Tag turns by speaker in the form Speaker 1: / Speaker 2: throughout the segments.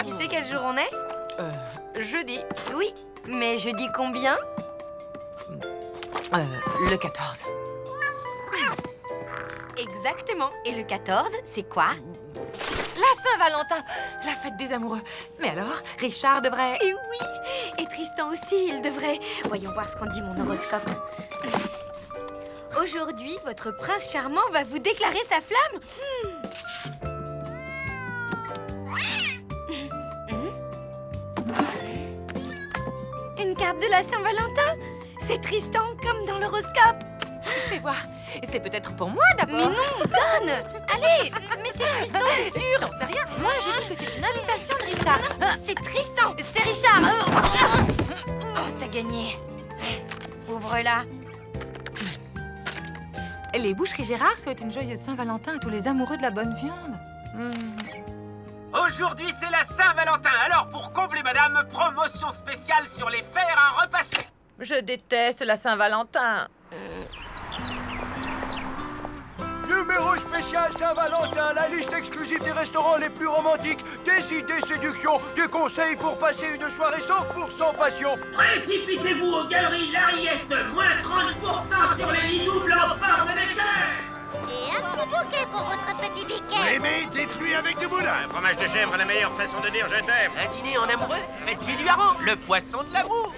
Speaker 1: Tu sais quel jour on est?
Speaker 2: Jeudi.
Speaker 1: Oui, mais jeudi combien?
Speaker 2: Le 14.
Speaker 1: Exactement. Et le 14, c'est quoi?
Speaker 2: La Saint-Valentin, la fête des amoureux. Mais alors, Richard devrait...
Speaker 1: Et oui, et Tristan aussi, il devrait. Voyons voir ce qu'en dit mon horoscope. Aujourd'hui, votre prince charmant va vous déclarer sa flamme. Une carte de la Saint-Valentin? C'est Tristan, comme dans l'horoscope.
Speaker 2: Fais voir. C'est peut-être pour moi d'abord.
Speaker 1: Mais non, donne. Allez, mais c'est Tristan, c'est sûr.
Speaker 2: J'en sais rien. Moi, je dis que c'est une invitation de Richard.
Speaker 1: C'est Tristan, c'est Richard. Oh, t'as gagné. Ouvre-la.
Speaker 2: Les Boucheries Gérard souhaitent une joyeuse Saint-Valentin à tous les amoureux de la bonne viande.
Speaker 3: Aujourd'hui, c'est la Saint-Valentin. Alors, pour combler madame, promotion spéciale sur les fers à repasser.
Speaker 2: Je déteste la Saint-Valentin.
Speaker 4: Numéro spécial Saint-Valentin, la liste exclusive des restaurants les plus romantiques, des idées séduction, des conseils pour passer une soirée 100% passion.
Speaker 3: Précipitez-vous aux galeries Lariette, moins 30% sur les lits doubles en forme de cœur.
Speaker 5: Et un petit bouquet pour votre petit biquet.
Speaker 4: Aimez des pluies avec du moulin.
Speaker 3: Un fromage de chèvre, la meilleure façon de dire je t'aime. Un dîner en amoureux, faites-lui du hareng, le poisson de l'amour.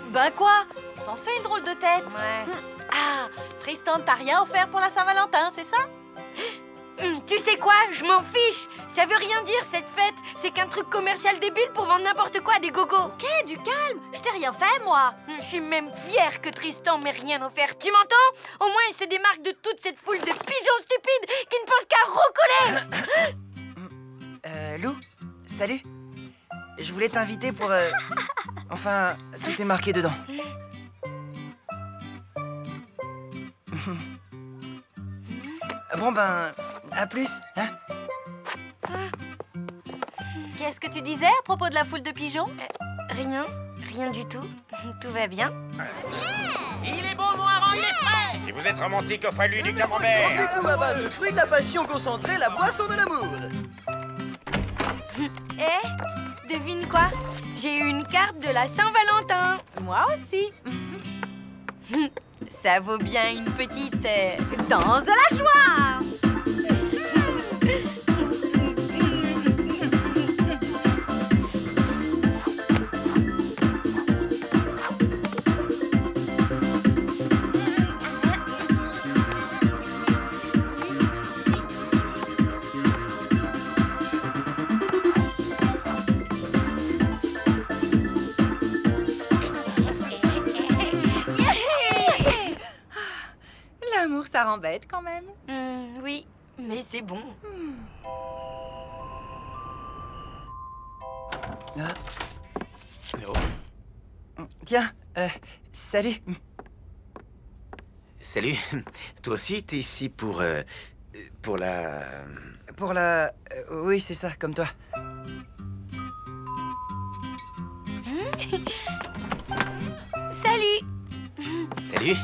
Speaker 6: Ben quoi? T'en fais une drôle de tête.
Speaker 1: Ouais.
Speaker 6: Ah, Tristan t'a rien offert pour la Saint-Valentin, c'est ça?
Speaker 1: Tu sais quoi? Je m'en fiche. Ça veut rien dire, cette fête. C'est qu'un truc commercial débile pour vendre n'importe quoi à des gogos.
Speaker 6: Ok, du calme. Je t'ai rien fait, moi.
Speaker 1: Je suis même fière que Tristan m'ait rien offert. Tu m'entends? Au moins, il se démarque de toute cette foule de pigeons stupides qui ne pensent qu'à roucouler.
Speaker 7: Lou, salut. Je voulais t'inviter pour... Enfin, tout est marqué dedans. Bon ben, à plus, hein?
Speaker 6: Qu'est-ce que tu disais à propos de la foule de pigeons?
Speaker 1: Rien du tout. Tout va bien.
Speaker 3: Il est beau, mon hareng, il est frais. Si vous êtes romantique, offrez-lui du camembert.
Speaker 7: Le fruit de la passion concentrée, la boisson de l'amour.
Speaker 1: Devine quoi? J'ai eu une carte de la Saint-Valentin.
Speaker 6: Moi aussi.
Speaker 1: Ça vaut bien une petite...
Speaker 6: Danse de la joie.
Speaker 2: L'amour, ça rend bête quand même.
Speaker 1: Oui, mais c'est bon.
Speaker 7: Tiens, salut.
Speaker 8: Salut. Toi aussi, t'es ici pour la...
Speaker 7: Pour la... oui, c'est ça, comme toi.
Speaker 1: Salut.
Speaker 8: Salut.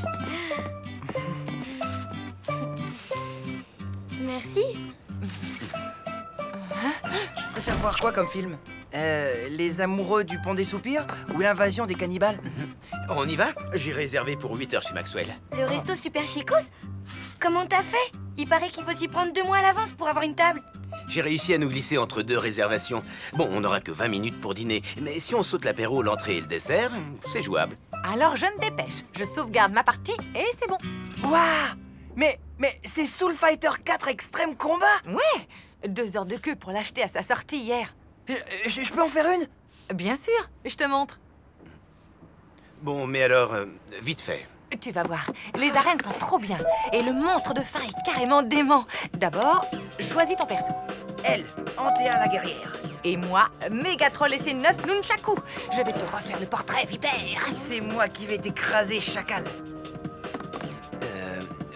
Speaker 1: Merci.
Speaker 7: Tu préfères voir quoi comme film? Les amoureux du pont des soupirs ou l'invasion des cannibales?
Speaker 8: On y va? J'ai réservé pour 8 heures chez Maxwell.
Speaker 1: Le resto super chicos? Comment t'as fait? Il paraît qu'il faut s'y prendre 2 mois à l'avance pour avoir une table.
Speaker 8: J'ai réussi à nous glisser entre 2 réservations. Bon, on n'aura que 20 minutes pour dîner, mais si on saute l'apéro, l'entrée et le dessert, c'est jouable.
Speaker 2: Alors je me dépêche. Je sauvegarde ma partie et c'est bon.
Speaker 7: Waouh! Mais c'est Soul Fighter 4 Extrême Combat!
Speaker 2: Ouais, 2 heures de queue pour l'acheter à sa sortie hier.
Speaker 7: Je peux en faire une?
Speaker 2: Bien sûr, je te montre.
Speaker 8: Bon, mais alors, vite fait.
Speaker 2: Tu vas voir, les arènes sont trop bien. Et le monstre de fin est carrément dément. D'abord, choisis ton perso.
Speaker 7: Elle, Antea la guerrière.
Speaker 2: Et moi, Mégatroll et ses 9 nunchakus. Je vais te refaire le portrait vipère.
Speaker 7: C'est moi qui vais t'écraser, chacal.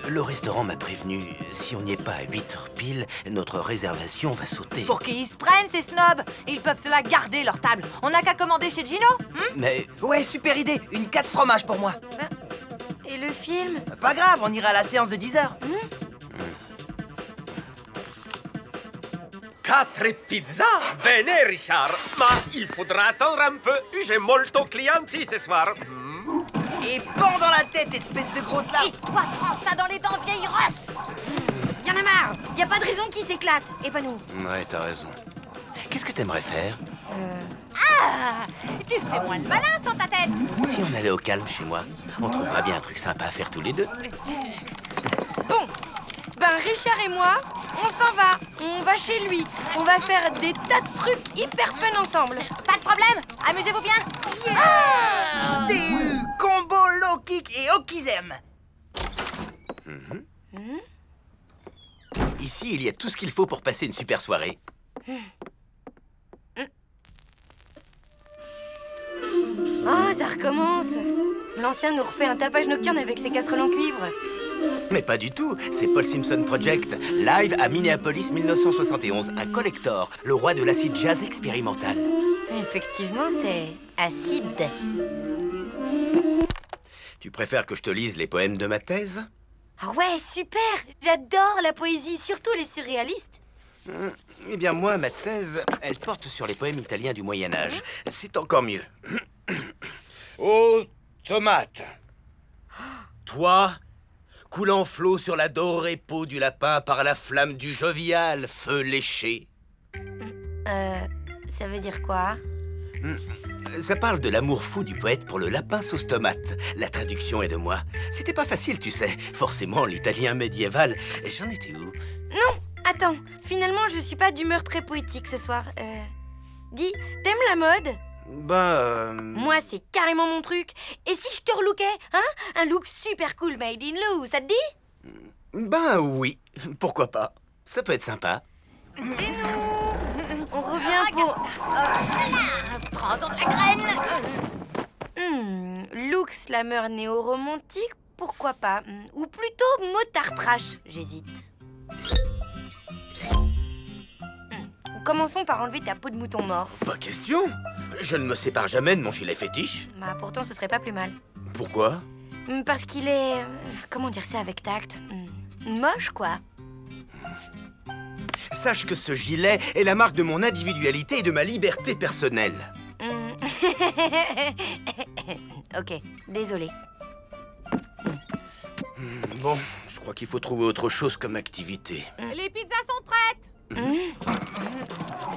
Speaker 8: Le restaurant m'a prévenu, si on n'y est pas à 8 heures pile, notre réservation va sauter.
Speaker 2: Pour qu'ils se prennent, ces snobs. Ils peuvent se la garder, leur table. On n'a qu'à commander chez Gino.
Speaker 8: Mais...
Speaker 7: Ouais, super idée. Une 4 fromages pour moi.
Speaker 1: Et le film?
Speaker 7: Pas grave, on ira à la séance de 10 heures.
Speaker 9: 4 pizzas? Bene, Richard. Ma il faudra attendre un peu. J'ai molto clienti ce soir.
Speaker 7: Et pends dans la tête, espèce de grosse larve.
Speaker 5: Et toi, prends ça dans les dents, vieille rosse.
Speaker 1: Y'en a marre. Y a pas de raison qu'il s'éclate. Et pas nous.
Speaker 8: Ouais, t'as raison. Qu'est-ce que t'aimerais faire?
Speaker 6: Ah, tu fais moins le malin sans ta tête.
Speaker 8: Si on allait au calme chez moi, on trouvera bien un truc sympa à faire tous les deux.
Speaker 1: Bon. Ben, Richard et moi, on s'en va. On va chez lui. On va faire des tas de trucs hyper fun ensemble.
Speaker 6: Pas de problème, amusez-vous bien.
Speaker 7: DU, combo, low kick et okizem.
Speaker 8: Ici, il y a tout ce qu'il faut pour passer une super soirée.
Speaker 1: Oh, ça recommence. L'ancien nous refait un tapage nocturne avec ses casseroles en cuivre.
Speaker 8: Mais pas du tout, c'est Paul Simpson Project, live à Minneapolis 1971, un collector, le roi de l'acid jazz expérimental.
Speaker 1: Effectivement, c'est acide.
Speaker 8: Tu préfères que je te lise les poèmes de ma thèse?
Speaker 1: Ah ouais, super. J'adore la poésie, surtout les surréalistes.
Speaker 8: Eh bien moi, ma thèse, elle porte sur les poèmes italiens du Moyen-Âge. C'est encore mieux. Ô tomate, toi, coulant flot sur la dorée peau du lapin par la flamme du jovial feu léché.
Speaker 1: Ça veut dire quoi?
Speaker 8: Ça parle de l'amour fou du poète pour le lapin sauce tomate. La traduction est de moi. C'était pas facile, tu sais. Forcément, l'italien médiéval. J'en étais où?
Speaker 1: Non, attends. Finalement, je suis pas d'humeur très poétique ce soir. Dis, t'aimes la mode?
Speaker 8: Moi,
Speaker 1: c'est carrément mon truc. Et si je te relookais, hein? Un look super cool made in Lou, ça te dit?
Speaker 8: Oui. Pourquoi pas? Ça peut être sympa.
Speaker 1: C'est nous. On revient pour...
Speaker 6: Prends-en de la graine.
Speaker 1: Look slammer néo-romantique, pourquoi pas? Ou plutôt motard trash, j'hésite. Commençons par enlever ta peau de mouton mort.
Speaker 8: Pas question. Je ne me sépare jamais de mon gilet fétiche.
Speaker 1: Bah pourtant ce serait pas plus mal.
Speaker 8: Pourquoi?
Speaker 1: Parce qu'il est... comment dire ça avec tact? Moche, quoi.
Speaker 8: Sache que ce gilet est la marque de mon individualité et de ma liberté personnelle.
Speaker 1: Ok, désolé.
Speaker 8: Bon, je crois qu'il faut trouver autre chose comme activité.
Speaker 6: Les pizzas sont prêtes.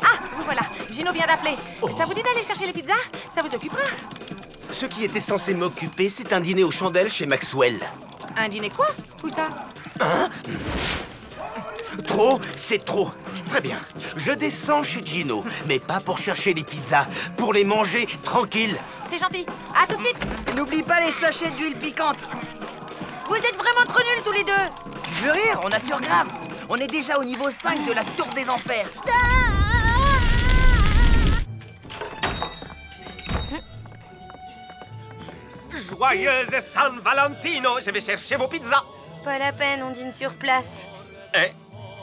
Speaker 6: Ah, vous voilà, Gino vient d'appeler. Ça vous dit d'aller chercher les pizzas? Ça vous occupera?
Speaker 8: Ce qui était censé m'occuper, c'est un dîner aux chandelles chez Maxwell.
Speaker 6: Un dîner quoi? Où ça?
Speaker 8: Trop, c'est trop. Très bien. Je descends chez Gino, mais pas pour chercher les pizzas, pour les manger tranquille.
Speaker 6: C'est gentil. À tout de suite.
Speaker 7: N'oublie pas les sachets d'huile piquante.
Speaker 1: Vous êtes vraiment trop nuls tous les deux.
Speaker 7: Tu veux rire? On assure grave. On est déjà au niveau 5 de la tour des enfers.
Speaker 9: Joyeuse San Valentino. Je vais chercher vos pizzas.
Speaker 1: Pas la peine, on dîne sur place.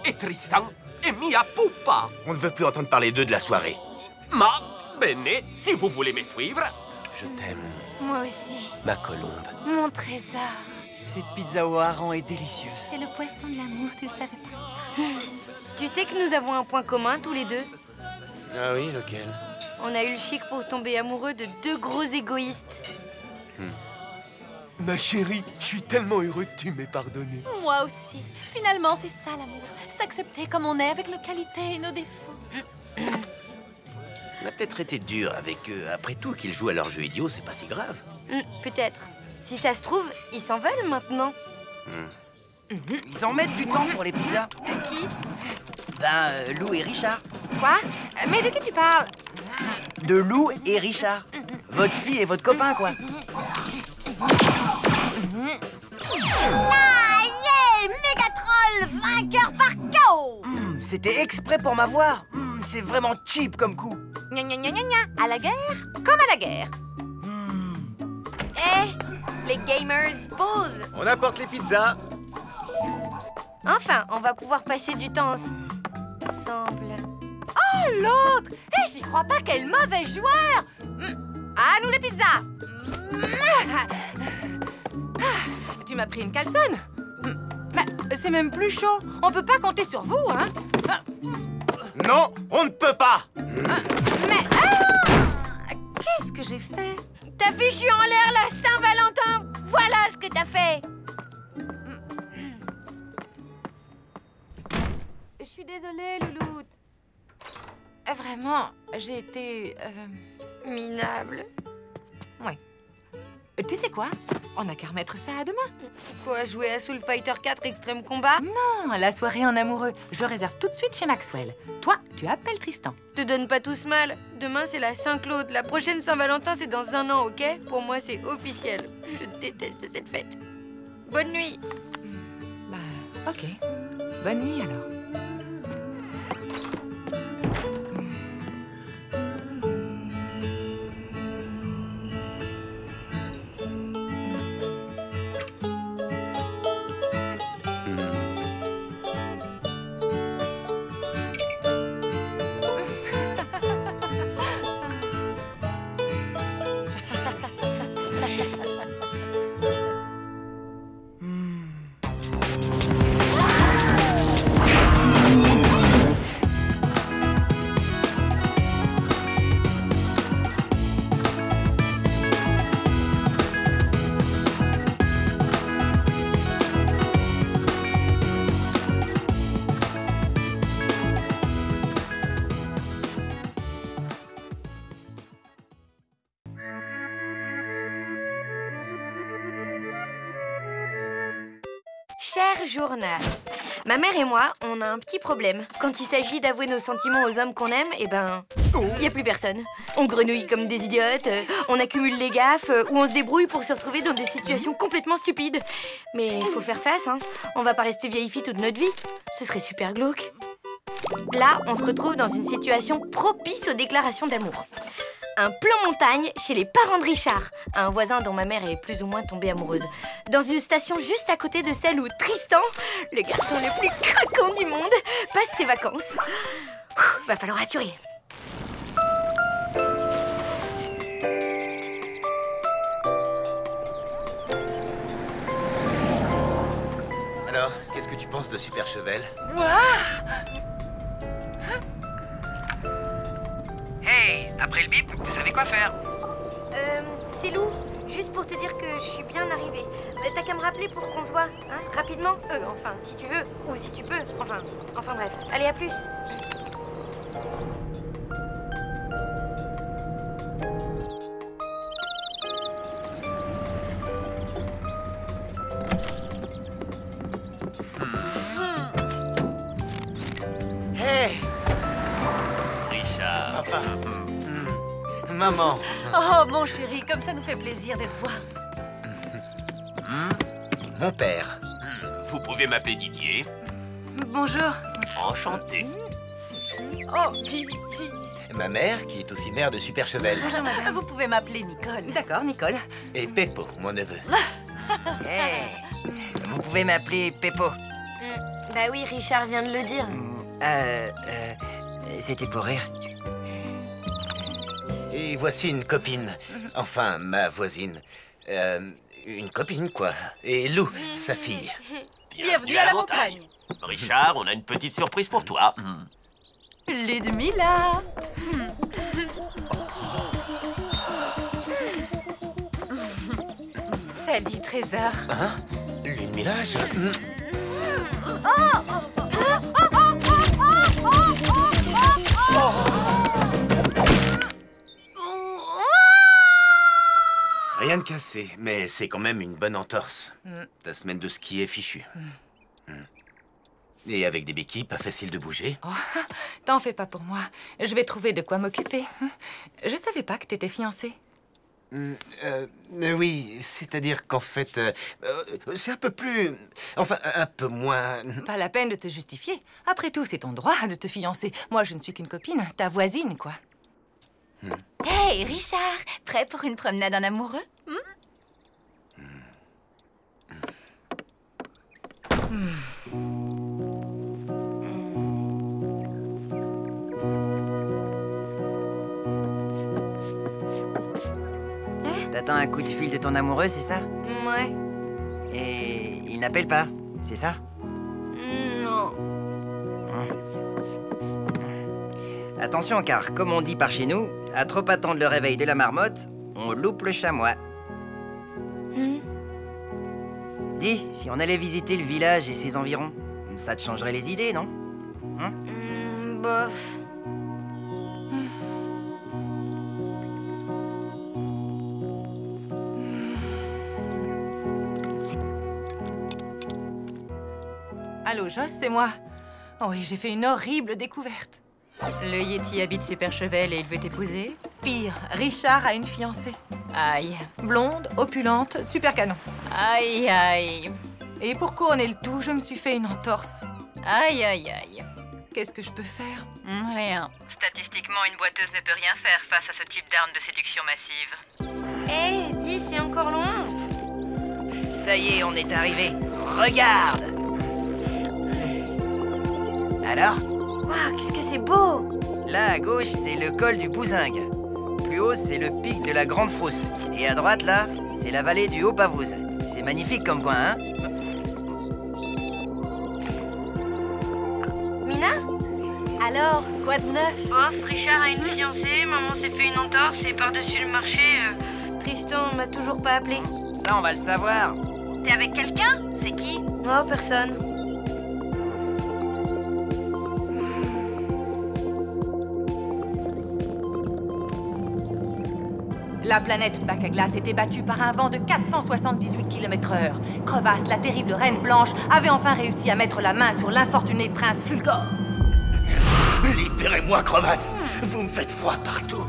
Speaker 9: Et Tristan et Mia Pupa.
Speaker 8: On ne veut plus entendre parler d'eux de la soirée.
Speaker 9: Ma bene, si vous voulez me suivre.
Speaker 8: Je t'aime,
Speaker 1: Moi aussi.
Speaker 8: ma colombe.
Speaker 1: Mon trésor.
Speaker 7: Cette pizza au hareng est délicieuse.
Speaker 6: C'est le poisson de l'amour, tu le savais pas?
Speaker 1: Tu sais que nous avons un point commun tous les deux.
Speaker 8: Ah oui, lequel?
Speaker 1: On a eu le chic pour tomber amoureux de deux gros égoïstes.
Speaker 10: Ma chérie, je suis tellement heureux que tu m'aies pardonné.
Speaker 6: Moi aussi. Finalement, c'est ça l'amour. S'accepter comme on est avec nos qualités et nos défauts.
Speaker 8: On a peut-être été dur avec eux. Après tout, qu'ils jouent à leur jeu idiot, c'est pas si grave.
Speaker 1: Peut-être. Si ça se trouve, ils s'en veulent maintenant.
Speaker 7: Ils en mettent du temps pour les pizzas.
Speaker 1: De qui?
Speaker 7: Lou et Richard.
Speaker 6: Quoi? Mais de qui tu parles?
Speaker 7: De Lou et Richard. Votre fille et votre copain, quoi.
Speaker 5: Ah, yeah! Mégatroll, vainqueur par KO!
Speaker 7: C'était exprès pour m'avoir. C'est vraiment cheap comme coup.
Speaker 6: Gna gna gna gna gna. À la guerre, comme à la guerre.
Speaker 1: Les gamers, pause.
Speaker 10: On apporte les pizzas.
Speaker 1: Enfin, on va pouvoir passer du temps ensemble.
Speaker 6: Oh, l'autre! J'y crois pas, quel mauvais joueur! À nous les pizzas! Tu m'as pris une calzone. C'est même plus chaud. On peut pas compter sur vous, hein?
Speaker 8: Non, on ne peut pas.
Speaker 2: Mais... qu'est-ce que j'ai fait?
Speaker 1: T'as fichu en l'air la Saint-Valentin. Voilà ce que t'as fait.
Speaker 2: Je suis désolée, Louloute. Vraiment, j'ai été...
Speaker 1: Minable.
Speaker 2: Ouais. Tu sais quoi? On n'a qu'à remettre ça à demain.
Speaker 1: Quoi, jouer à Soul Fighter 4 Extrême Combat?
Speaker 2: Non, la soirée en amoureux. Je réserve tout de suite chez Maxwell. Toi, tu appelles Tristan.
Speaker 1: Te donne pas tous mal. Demain, c'est la Saint-Claude. La prochaine Saint-Valentin, c'est dans 1 an, ok? Pour moi, c'est officiel. Je déteste cette fête. Bonne nuit.
Speaker 2: Bah, ok. Bonne nuit, alors.
Speaker 1: Cher journal, ma mère et moi, on a un petit problème. Quand il s'agit d'avouer nos sentiments aux hommes qu'on aime, eh ben, il n'y a plus personne. On grenouille comme des idiotes, on accumule les gaffes, ou on se débrouille pour se retrouver dans des situations complètement stupides. Mais il faut faire face, hein. On va pas rester vieille fille toute notre vie. Ce serait super glauque. Là, on se retrouve dans une situation propice aux déclarations d'amour. Un plan montagne chez les parents de Richard, un voisin dont ma mère est plus ou moins tombée amoureuse. Dans une station juste à côté de celle où Tristan, le garçon le plus craquant du monde, passe ses vacances. Va falloir assurer.
Speaker 8: Alors, qu'est-ce que tu penses de Super Chevel?
Speaker 11: Hey, après le bip, vous savez quoi faire?
Speaker 1: C'est Lou, juste pour te dire que je suis bien arrivée. T'as qu'à me rappeler pour qu'on se voit, hein, rapidement. Enfin, si tu veux, ou si tu peux. Enfin bref. Allez, à plus.
Speaker 8: Hey,
Speaker 9: Richard.
Speaker 8: papa. Maman.
Speaker 2: Oh, mon chéri, comme ça nous fait plaisir de te voir.
Speaker 8: Mon père.
Speaker 9: Vous pouvez m'appeler Didier.
Speaker 2: Bonjour.
Speaker 9: Enchanté.
Speaker 2: Oh,
Speaker 8: Ma mère, qui est aussi mère de Super Chevel.
Speaker 2: bonjour, madame. Vous pouvez m'appeler Nicole. D'accord, Nicole.
Speaker 8: Et Peppo, mon neveu.
Speaker 7: Hey, vous pouvez m'appeler Peppo.
Speaker 1: Bah oui, Richard vient de le dire.
Speaker 7: C'était pour rire.
Speaker 8: Et voici une copine. Enfin, ma voisine. Une copine, quoi. Et Lou, sa fille.
Speaker 9: Bienvenue à la montagne. Richard, on a une petite surprise pour toi.
Speaker 2: Ludmilla. Salut, Trésor.
Speaker 8: Hein? Ludmilla, Rien de cassé, mais c'est quand même une bonne entorse. Ta semaine de ski est fichue. Et avec des béquilles, pas facile de bouger.
Speaker 2: Oh, t'en fais pas pour moi. Je vais trouver de quoi m'occuper. Je savais pas que t'étais fiancée.
Speaker 8: Oui, c'est-à-dire qu'en fait, c'est un peu plus... Enfin, un peu moins...
Speaker 2: Pas la peine de te justifier. Après tout, c'est ton droit de te fiancer. Moi, je ne suis qu'une copine, ta voisine, quoi.
Speaker 5: Hey, Richard, prêt pour une promenade en amoureux?
Speaker 7: T'attends un coup de fil de ton amoureux, c'est ça?
Speaker 1: Ouais.
Speaker 7: Et il n'appelle pas, c'est ça?
Speaker 1: Non.
Speaker 7: Attention, car comme on dit par chez nous, à trop attendre le réveil de la marmotte, on loupe le chamois. Dis, si on allait visiter le village et ses environs, ça te changerait les idées, non?
Speaker 1: Bof.
Speaker 6: Allô, Joss, c'est moi. Oh oui, j'ai fait une horrible découverte.
Speaker 5: Le Yeti habite Super Chevel et il veut t'épouser?
Speaker 6: Pire, Richard a une fiancée.
Speaker 5: Aïe.
Speaker 6: Blonde, opulente, super canon.
Speaker 5: Aïe, aïe.
Speaker 6: Et pour couronner le tout, je me suis fait une entorse.
Speaker 5: Aïe, aïe, aïe.
Speaker 6: Qu'est-ce que je peux faire?
Speaker 5: Rien.
Speaker 11: Statistiquement, une boiteuse ne peut rien faire face à ce type d'arme de séduction massive.
Speaker 1: Hé, dis, c'est encore loin.
Speaker 7: Ça y est, on est arrivé. Regarde! Alors?
Speaker 1: Waouh, qu'est-ce que c'est beau!
Speaker 7: Là, à gauche, c'est le col du Bouzingue. Plus haut, c'est le pic de la Grande Frousse. Et à droite, là, c'est la vallée du Haut-Pavouze. C'est magnifique comme coin, hein?
Speaker 1: Mina? Alors, quoi de neuf?
Speaker 11: Bof, Richard a une fiancée, maman s'est fait une entorse et par-dessus le marché...
Speaker 1: Tristan m'a toujours pas appelé.
Speaker 7: Ça, on va le savoir.
Speaker 11: T'es avec quelqu'un? C'est qui?
Speaker 1: Oh, personne.
Speaker 6: La planète Bac à glace était battue par un vent de 478 km/h. Crevasse, la terrible reine blanche, avait enfin réussi à mettre la main sur l'infortuné prince Fulgor.
Speaker 8: Libérez-moi, crevasse! Vous me faites froid partout.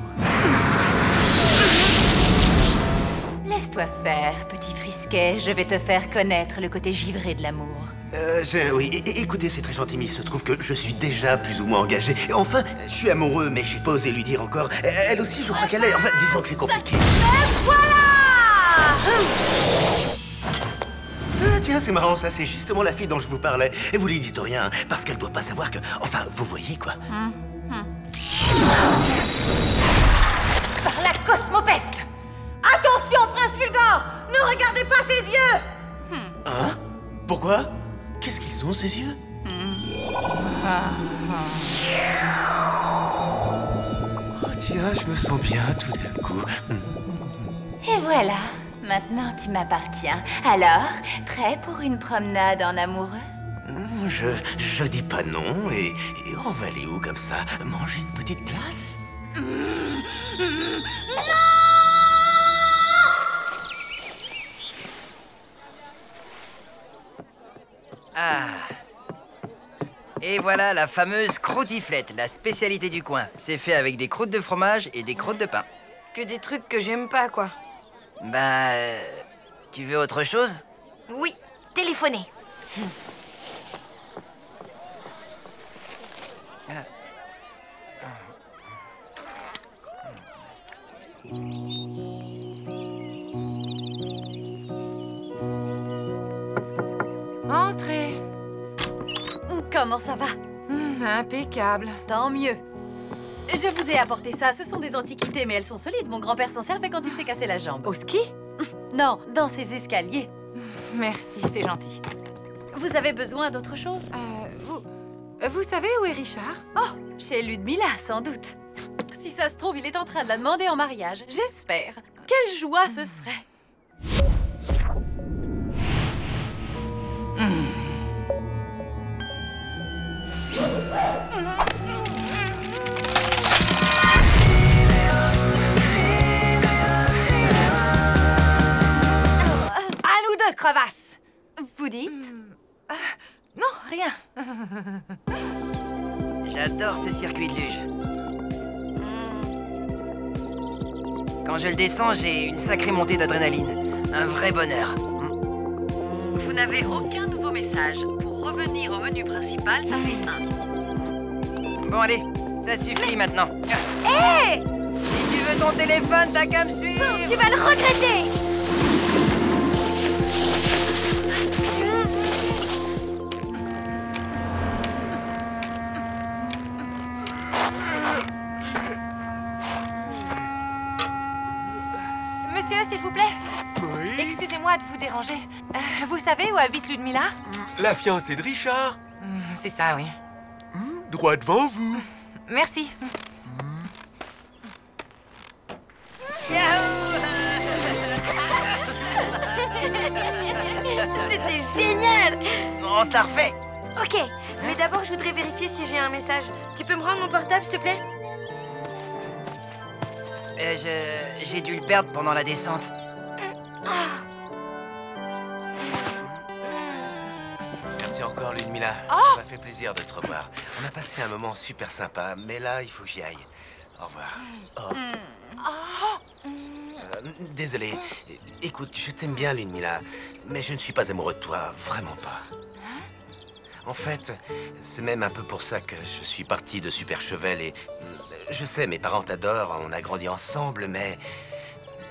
Speaker 5: Laisse-toi faire, petit frisquet. Je vais te faire connaître le côté givré de l'amour.
Speaker 8: Oui, écoutez, c'est très gentil, mais il se trouve que je suis déjà plus ou moins engagé. Et enfin, je suis amoureux, mais j'ai pas osé lui dire encore. Elle aussi, je crois qu'elle est... Enfin, disons que c'est compliqué. Ah, tiens, c'est marrant, ça, c'est justement la fille dont je vous parlais. Et vous lui dites rien, hein, parce qu'elle doit pas savoir que... Enfin, vous voyez, quoi.
Speaker 6: Par la cosmopeste! Attention, prince Fulgor! Ne regardez pas ses yeux!
Speaker 8: Hein? Pourquoi? Qu'est-ce qu'ils ont, ces yeux? Oh, tiens, je me sens bien tout d'un coup.
Speaker 5: Et voilà. Maintenant, tu m'appartiens. Alors, prêt pour une promenade en amoureux?
Speaker 8: Je dis pas non, et on va aller où comme ça? Manger une petite glace?
Speaker 7: Ah. Et voilà la fameuse croûtiflette, la spécialité du coin. C'est fait avec des croûtes de fromage et des croûtes de pain.
Speaker 1: Que des trucs que j'aime pas, quoi.
Speaker 7: Bah... tu veux autre chose?
Speaker 1: Oui, téléphoner.
Speaker 6: Entrez.
Speaker 12: Comment ça va?
Speaker 6: Impeccable.
Speaker 12: Tant mieux. Je vous ai apporté ça. Ce sont des antiquités, mais elles sont solides. Mon grand-père s'en servait quand il s'est cassé la jambe.
Speaker 6: Au ski?
Speaker 12: Non, dans ses escaliers.
Speaker 6: Merci, c'est gentil.
Speaker 12: Vous avez besoin d'autre chose?
Speaker 6: Vous savez où est Richard?
Speaker 12: Oh, chez Ludmilla, sans doute. Si ça se trouve, il est en train de la demander en mariage. J'espère. Quelle joie ce serait.
Speaker 6: À nous deux, crevasse!
Speaker 12: Vous dites?
Speaker 6: Non, rien.
Speaker 7: J'adore ce circuit de luge. Quand je le descends, j'ai une sacrée montée d'adrénaline. Un vrai bonheur.
Speaker 11: Vous n'avez aucun nouveau message. Pour revenir au menu principal, tapez 1.
Speaker 7: Bon, allez, ça suffit maintenant.
Speaker 1: Hé!
Speaker 7: Si tu veux ton téléphone, t'as qu'à me suivre.
Speaker 1: Tu vas le regretter!
Speaker 6: Monsieur, s'il vous plaît.
Speaker 10: Oui?
Speaker 6: Excusez-moi de vous déranger. Vous savez où habite Ludmilla?
Speaker 10: La fiancée de Richard.
Speaker 6: C'est ça, oui.
Speaker 10: Droit devant vous.
Speaker 2: Merci.
Speaker 1: C'était génial!
Speaker 7: On se la refait.
Speaker 1: Ok, mais d'abord je voudrais vérifier si j'ai un message. Tu peux me rendre mon portable, s'il te plaît?
Speaker 7: J'ai dû le perdre pendant la descente.
Speaker 8: Merci encore, Ludmilla. Ça m'a fait plaisir de te revoir. On a passé un moment super sympa, mais là, il faut que j'y aille. Au revoir. Désolé. Écoute, je t'aime bien, Ludmilla, mais je ne suis pas amoureux de toi, vraiment pas. En fait, c'est même un peu pour ça que je suis parti de Super Chevel et... Je sais, mes parents t'adorent, on a grandi ensemble, mais...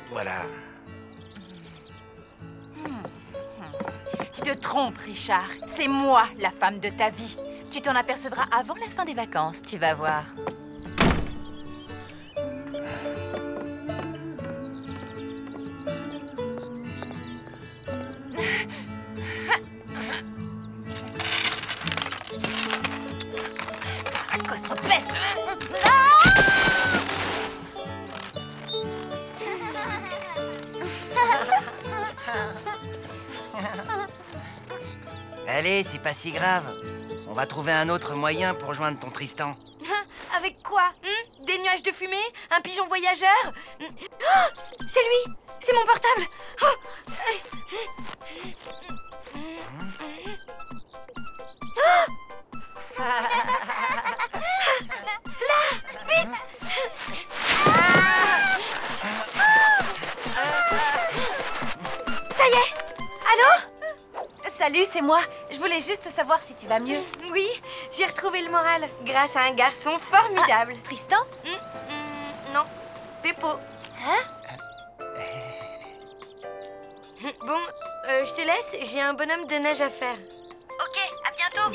Speaker 8: Voilà.
Speaker 5: Tu te trompes, Richard. C'est moi, la femme de ta vie. Tu t'en apercevras avant la fin des vacances, tu vas voir.
Speaker 2: Cosmopeste.
Speaker 7: Allez, c'est pas si grave. On va trouver un autre moyen pour joindre ton Tristan.
Speaker 1: Avec quoi? Des nuages de fumée? Un pigeon voyageur? Oh, c'est lui! C'est mon portable! Oh. Là! Vite! Ça y est! Allô?
Speaker 12: Salut, c'est moi. Je voulais juste savoir si tu vas mieux.
Speaker 1: Oui, j'ai retrouvé le moral grâce à un garçon formidable.
Speaker 12: Tristan?
Speaker 1: Non, Peppo. Bon, je te laisse, j'ai un bonhomme de neige à faire.
Speaker 11: Ok, à bientôt.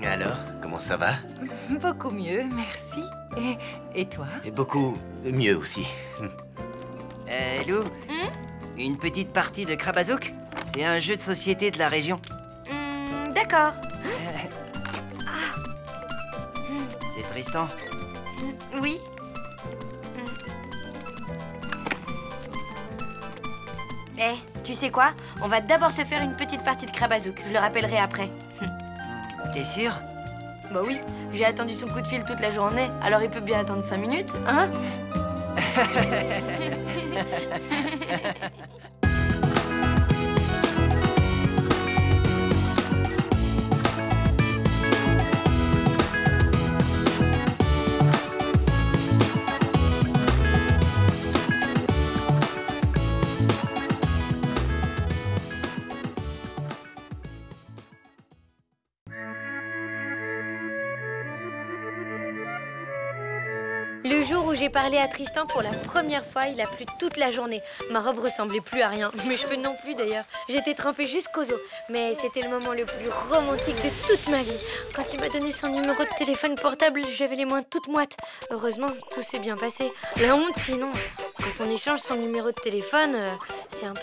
Speaker 8: Alors, comment ça va?
Speaker 2: Beaucoup mieux, merci. Et toi?
Speaker 8: Et beaucoup mieux aussi.
Speaker 7: Lou, une petite partie de Krabazouk? C'est un jeu de société de la région.
Speaker 1: D'accord.
Speaker 7: C'est Tristan.
Speaker 1: Oui. Eh, tu sais quoi? On va d'abord se faire une petite partie de Krabazouk. Je le rappellerai après.
Speaker 7: T'es sûr?
Speaker 1: Bah oui, j'ai attendu son coup de fil toute la journée, alors il peut bien attendre 5 minutes, hein? Le jour où j'ai parlé à Tristan pour la première fois, il a plu toute la journée. Ma robe ressemblait plus à rien, mes cheveux non plus d'ailleurs. J'étais trempée jusqu'aux os, mais c'était le moment le plus romantique de toute ma vie. Quand il m'a donné son numéro de téléphone portable, j'avais les mains toutes moites. Heureusement, tout s'est bien passé. La honte, sinon, quand on échange son numéro de téléphone, c'est un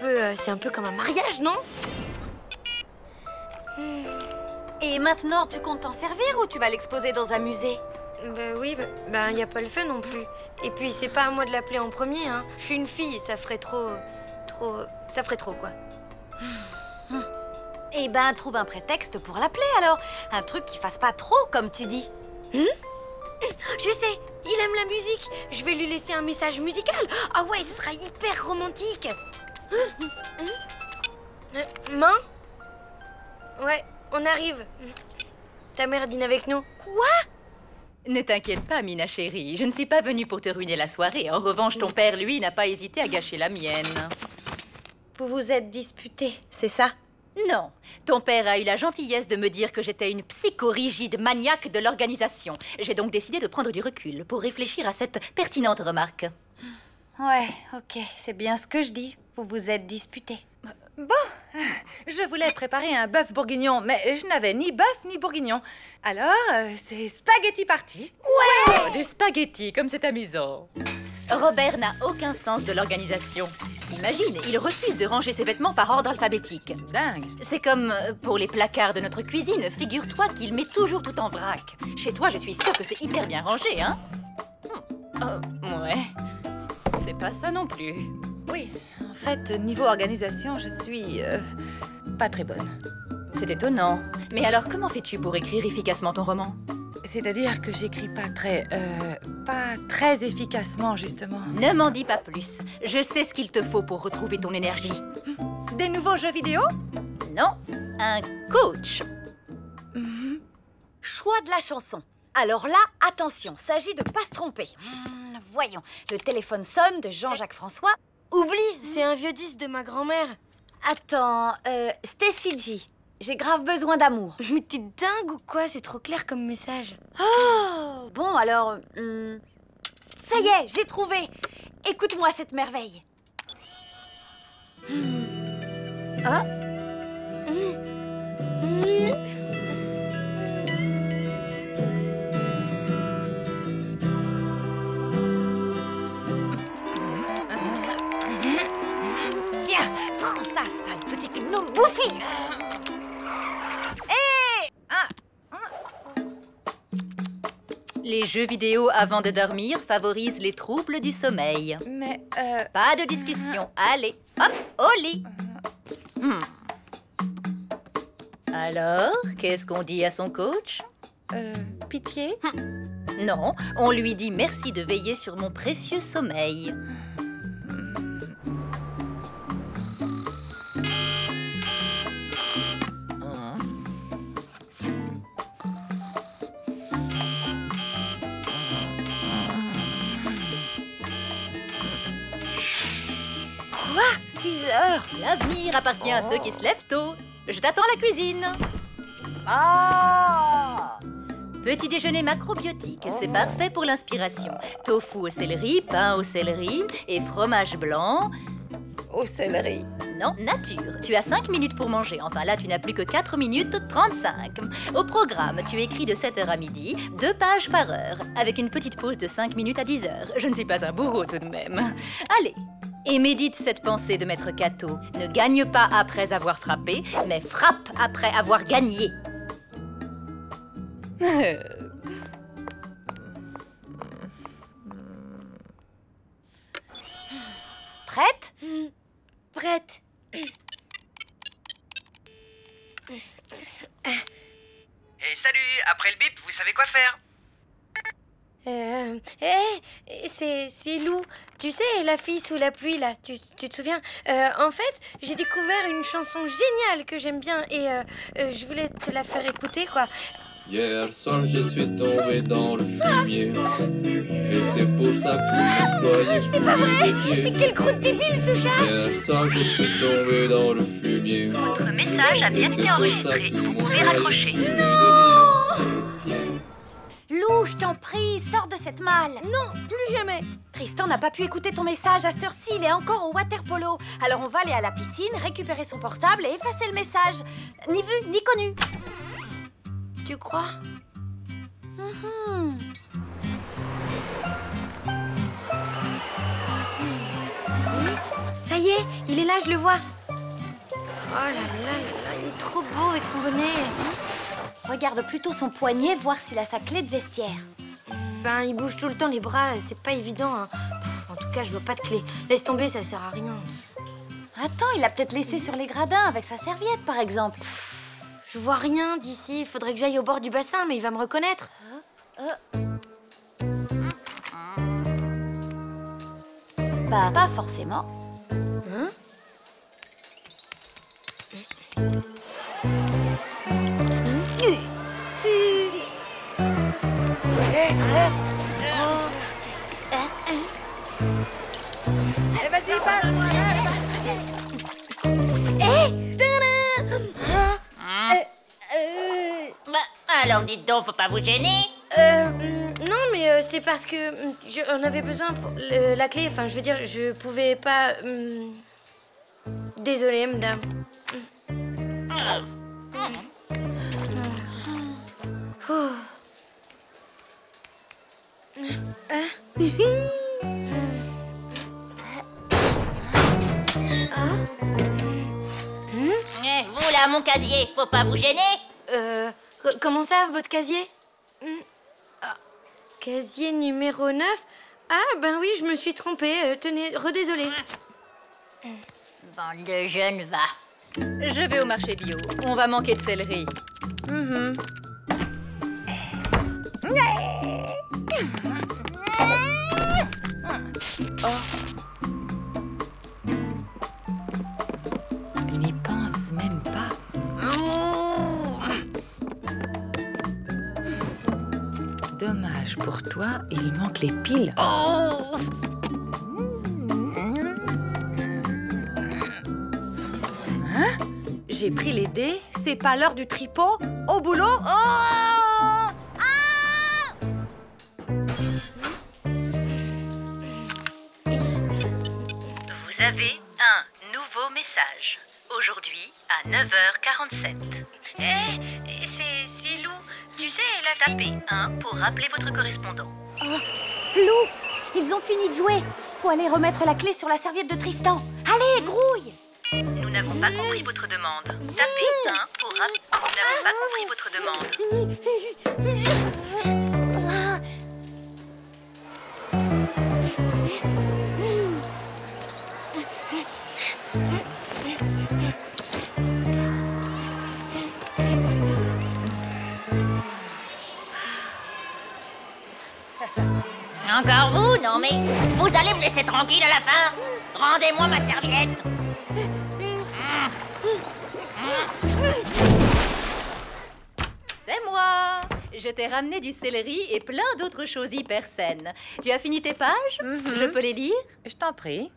Speaker 1: peu comme un mariage, non?
Speaker 12: Et maintenant, tu comptes t'en servir ou tu vas l'exposer dans un musée?
Speaker 1: Bah oui, bah y a pas le feu non plus. Et puis c'est pas à moi de l'appeler en premier, hein. Je suis une fille, ça ferait trop... ça ferait trop, quoi.
Speaker 12: Eh ben, trouve un prétexte pour l'appeler alors. Un truc qui fasse pas trop, comme tu dis.
Speaker 1: Je sais, il aime la musique. Je vais lui laisser un message musical. Ah ouais, ce sera hyper romantique. Main? Ouais, on arrive. Ta mère dîne avec nous. Quoi?
Speaker 5: Ne t'inquiète pas, Mina chérie. Je ne suis pas venue pour te ruiner la soirée. En revanche, ton père, lui, n'a pas hésité à gâcher la mienne.
Speaker 12: Vous vous êtes disputés, c'est ça?
Speaker 5: Non. Ton père a eu la gentillesse de me dire que j'étais une psychorigide maniaque de l'organisation. J'ai donc décidé de prendre du recul pour réfléchir à cette pertinente remarque.
Speaker 12: Ouais, ok, c'est bien ce que je dis. Vous vous êtes disputés.
Speaker 6: Bon, je voulais préparer un bœuf bourguignon, mais je n'avais ni bœuf ni bourguignon. Alors, c'est spaghetti party.
Speaker 5: Ouais, des spaghettis, comme c'est amusant. Robert n'a aucun sens de l'organisation. Imagine, il refuse de ranger ses vêtements par ordre alphabétique.
Speaker 6: Dingue.
Speaker 5: C'est comme pour les placards de notre cuisine. Figure-toi qu'il met toujours tout en vrac. Chez toi, je suis sûre que c'est hyper bien rangé, hein? Ouais. C'est pas ça non plus.
Speaker 6: Oui, en fait, niveau organisation, je suis pas très bonne.
Speaker 5: C'est étonnant. Mais alors, comment fais-tu pour écrire efficacement ton roman?
Speaker 6: C'est-à-dire que j'écris pas très efficacement, justement.
Speaker 5: Ne m'en dis pas plus. Je sais ce qu'il te faut pour retrouver ton énergie.
Speaker 6: Des nouveaux jeux vidéo?
Speaker 5: Non, un coach.
Speaker 13: Choix de la chanson. Alors là, attention, s'agit de pas se tromper. Voyons, le téléphone sonne de Jean-Jacques François.
Speaker 1: Oublie, c'est un vieux disque de ma grand-mère.
Speaker 13: Attends, Stacy G. J'ai grave besoin d'amour.
Speaker 1: Mais t'es dingue ou quoi? C'est trop clair comme message.
Speaker 13: Oh, bon, alors... ça y est, j'ai trouvé. Écoute-moi cette merveille. Ah.
Speaker 2: Tiens, prends ça, sale petit gnome bouffi.
Speaker 5: Les jeux vidéo avant de dormir favorisent les troubles du sommeil.
Speaker 6: Mais,
Speaker 5: Pas de discussion. Allez, hop, au lit. Alors, qu'est-ce qu'on dit à son coach?
Speaker 6: Pitié?
Speaker 5: Non, on lui dit merci de veiller sur mon précieux sommeil.
Speaker 13: Quoi? 6 heures?
Speaker 5: L'avenir appartient à ceux qui se lèvent tôt. Je t'attends à la cuisine.
Speaker 13: Ah!
Speaker 5: Petit déjeuner macrobiotique, c'est parfait pour l'inspiration. Tofu au céleri, pain au céleri et fromage blanc.
Speaker 6: Au céleri.
Speaker 5: Non, nature. Tu as 5 minutes pour manger. Enfin là, tu n'as plus que 4 minutes 35. Au programme, tu écris de 7h à midi, 2 pages par heure, avec une petite pause de 5 minutes à 10h. Je ne suis pas un bourreau tout de même. Allez, et médite cette pensée de Maître Cato. Ne gagne pas après avoir frappé, mais frappe après avoir gagné.
Speaker 13: Prête?
Speaker 1: Prête.
Speaker 7: Salut, après le bip, vous savez quoi faire?
Speaker 1: C'est Lou. Tu sais, la fille sous la pluie, là, tu te souviens? En fait, j'ai découvert une chanson géniale que j'aime bien et je voulais te la faire écouter, quoi.
Speaker 14: Hier soir, je suis tombé dans le fumier. Et c'est pour ça que l'employé fout des pieds.
Speaker 1: Mais quel gros débile, ce chat!
Speaker 14: Hier soir, je suis tombé dans le fumier.
Speaker 11: Votre message a bien été enregistré. Vous pouvez raccrocher.
Speaker 13: Lou, je t'en prie, sors de cette malle.
Speaker 1: Non, plus jamais.
Speaker 13: Tristan n'a pas pu écouter ton message à cette heure-ci, il est encore au water polo. Alors on va aller à la piscine, récupérer son portable et effacer le message. Ni vu, ni connu.
Speaker 1: Tu crois? Ça y est, il est là, je le vois. Oh là là là, il est trop beau avec son bonnet.
Speaker 13: Regarde plutôt son poignet, voir s'il a sa clé de vestiaire.
Speaker 1: Ben, il bouge tout le temps les bras, c'est pas évident. Hein. En tout cas, je vois pas de clé. Laisse tomber, ça sert à rien.
Speaker 13: Attends, il l'a peut-être laissé sur les gradins avec sa serviette, par exemple.
Speaker 1: Je vois rien d'ici. Faudrait que j'aille au bord du bassin, mais il va me reconnaître.
Speaker 13: Bah, pas forcément.
Speaker 1: Hein?
Speaker 6: Vas-y, passe.
Speaker 5: Alors dites donc, faut pas vous gêner.
Speaker 1: Non, mais c'est parce que on avait besoin pour la clé. Enfin, je veux dire, je pouvais pas Désolée, madame. Oh.
Speaker 15: Vous là, mon casier, faut pas vous gêner.
Speaker 1: Comment ça, votre casier? Casier numéro 9? Ah, ben oui, je me suis trompée. Tenez, redésolée.
Speaker 15: Bande de jeunes, va.
Speaker 5: Je vais au marché bio. On va manquer de céleri.
Speaker 2: N'y pense même pas. Dommage pour toi, il manque les piles. J'ai pris les dés, c'est pas l'heure du tripot. Au boulot.
Speaker 11: Vous avez un nouveau message. Aujourd'hui à 9h47. C'est Lou. Tu sais, elle a tapé 1 pour rappeler votre correspondant.
Speaker 13: Lou, ils ont fini de jouer. Faut aller remettre la clé sur la serviette de Tristan. Allez, grouille.
Speaker 11: Nous n'avons pas compris votre demande. Tapez 1 pour rappeler. Nous n'avons pas compris votre demande.
Speaker 15: Encore vous? Non mais, vous allez me laisser tranquille à la fin? Rendez-moi ma serviette.
Speaker 5: C'est moi. Je t'ai ramené du céleri et plein d'autres choses hyper saines. Tu as fini tes pages? Je peux les lire?
Speaker 2: Je t'en prie.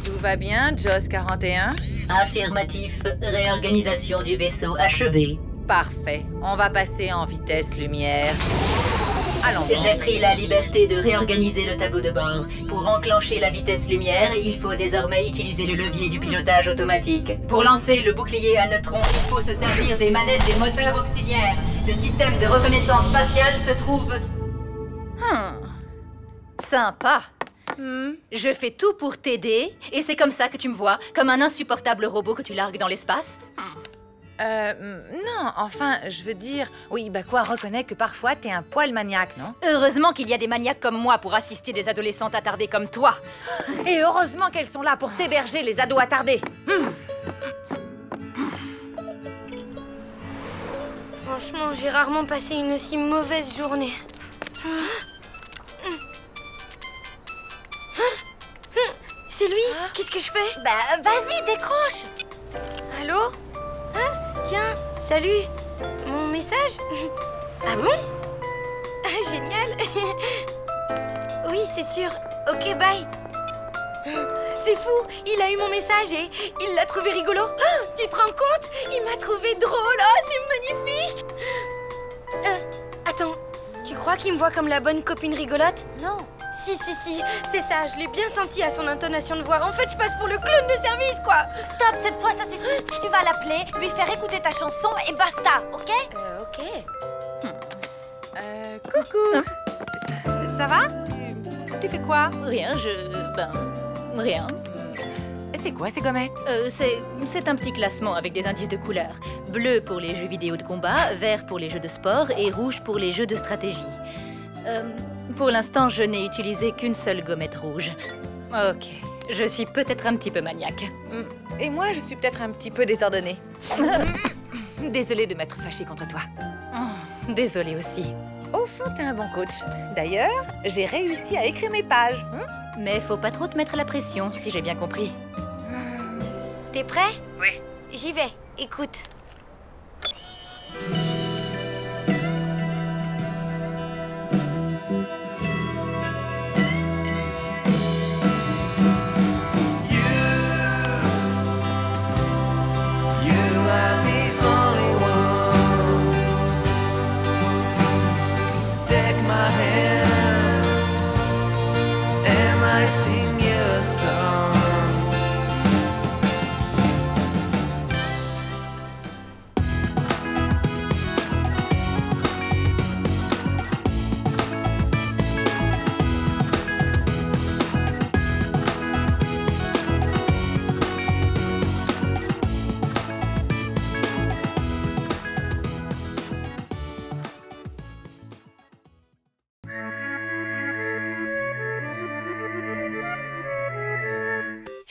Speaker 2: Tout va bien, Joss 41?
Speaker 5: Affirmatif. Réorganisation du vaisseau achevée.
Speaker 2: Parfait. On va passer en vitesse lumière. Allons.
Speaker 5: J'ai pris la liberté de réorganiser le tableau de bord. Pour enclencher la vitesse lumière, il faut désormais utiliser le levier du pilotage automatique. Pour lancer le bouclier à neutrons, il faut se servir des manettes des moteurs auxiliaires. Le système de reconnaissance spatiale se trouve... Sympa. Je fais tout pour t'aider, et c'est comme ça que tu me vois, comme un insupportable robot que tu largues dans l'espace.
Speaker 2: Non, enfin, je veux dire... Oui, bah quoi, reconnais que parfois t'es un poil maniaque, non?
Speaker 5: Heureusement qu'il y a des maniaques comme moi pour assister des adolescentes attardées comme toi.
Speaker 2: Et heureusement qu'elles sont là pour t'héberger, les ados attardés.
Speaker 1: Franchement, j'ai rarement passé une si mauvaise journée. C'est lui? Qu'est-ce que je fais?
Speaker 13: Bah, vas-y, décroche.
Speaker 1: Allô? Tiens, salut. Mon message? Ah bon? Ah, génial. Oui, c'est sûr. Ok, bye. C'est fou, il a eu mon message et il l'a trouvé rigolo. Tu te rends compte? Il m'a trouvé drôle. Oh, c'est magnifique. Attends, tu crois qu'il me voit comme la bonne copine rigolote?
Speaker 13: Non.
Speaker 1: Si, c'est ça, je l'ai bien senti à son intonation de voix. En fait, je passe pour le clown de service, quoi.
Speaker 13: Stop, cette fois, ça c'est... Tu vas l'appeler, lui faire écouter ta chanson et basta, ok?
Speaker 1: Ok.
Speaker 2: Coucou. Ça va? Tu fais quoi?
Speaker 5: Rien, rien.
Speaker 2: C'est quoi ces gommettes?
Speaker 5: C'est un petit classement avec des indices de couleurs. Bleu pour les jeux vidéo de combat, vert pour les jeux de sport et rouge pour les jeux de stratégie. Pour l'instant, je n'ai utilisé qu'une seule gommette rouge. Ok, je suis peut-être un petit peu maniaque.
Speaker 2: Et moi, je suis peut-être un petit peu désordonnée. Désolée de m'être fâchée contre toi.
Speaker 5: Désolée aussi.
Speaker 2: Au fond, t'es un bon coach. D'ailleurs, j'ai réussi à écrire mes pages.
Speaker 5: Mais faut pas trop te mettre la pression, si j'ai bien compris.
Speaker 1: T'es prêt?
Speaker 11: Oui.
Speaker 1: J'y vais, écoute.
Speaker 16: Take my hand and I sing you a song.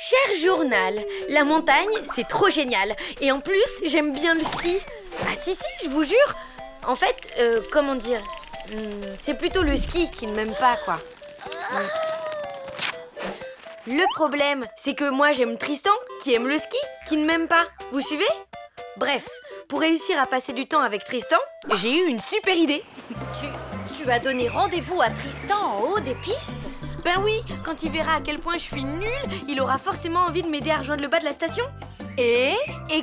Speaker 1: Cher journal, la montagne, c'est trop génial. Et en plus, j'aime bien le ski. Ah si, je vous jure. En fait, comment dire, c'est plutôt le ski qui ne m'aime pas, quoi. Le problème, c'est que moi, j'aime Tristan, qui aime le ski, qui ne m'aime pas. Vous suivez? Bref, pour réussir à passer du temps avec Tristan, j'ai eu une super idée.
Speaker 13: Tu as donné rendez-vous à Tristan en haut des pistes?
Speaker 1: Ben oui, quand il verra à quel point je suis nulle, il aura forcément envie de m'aider à rejoindre le bas de la station. Et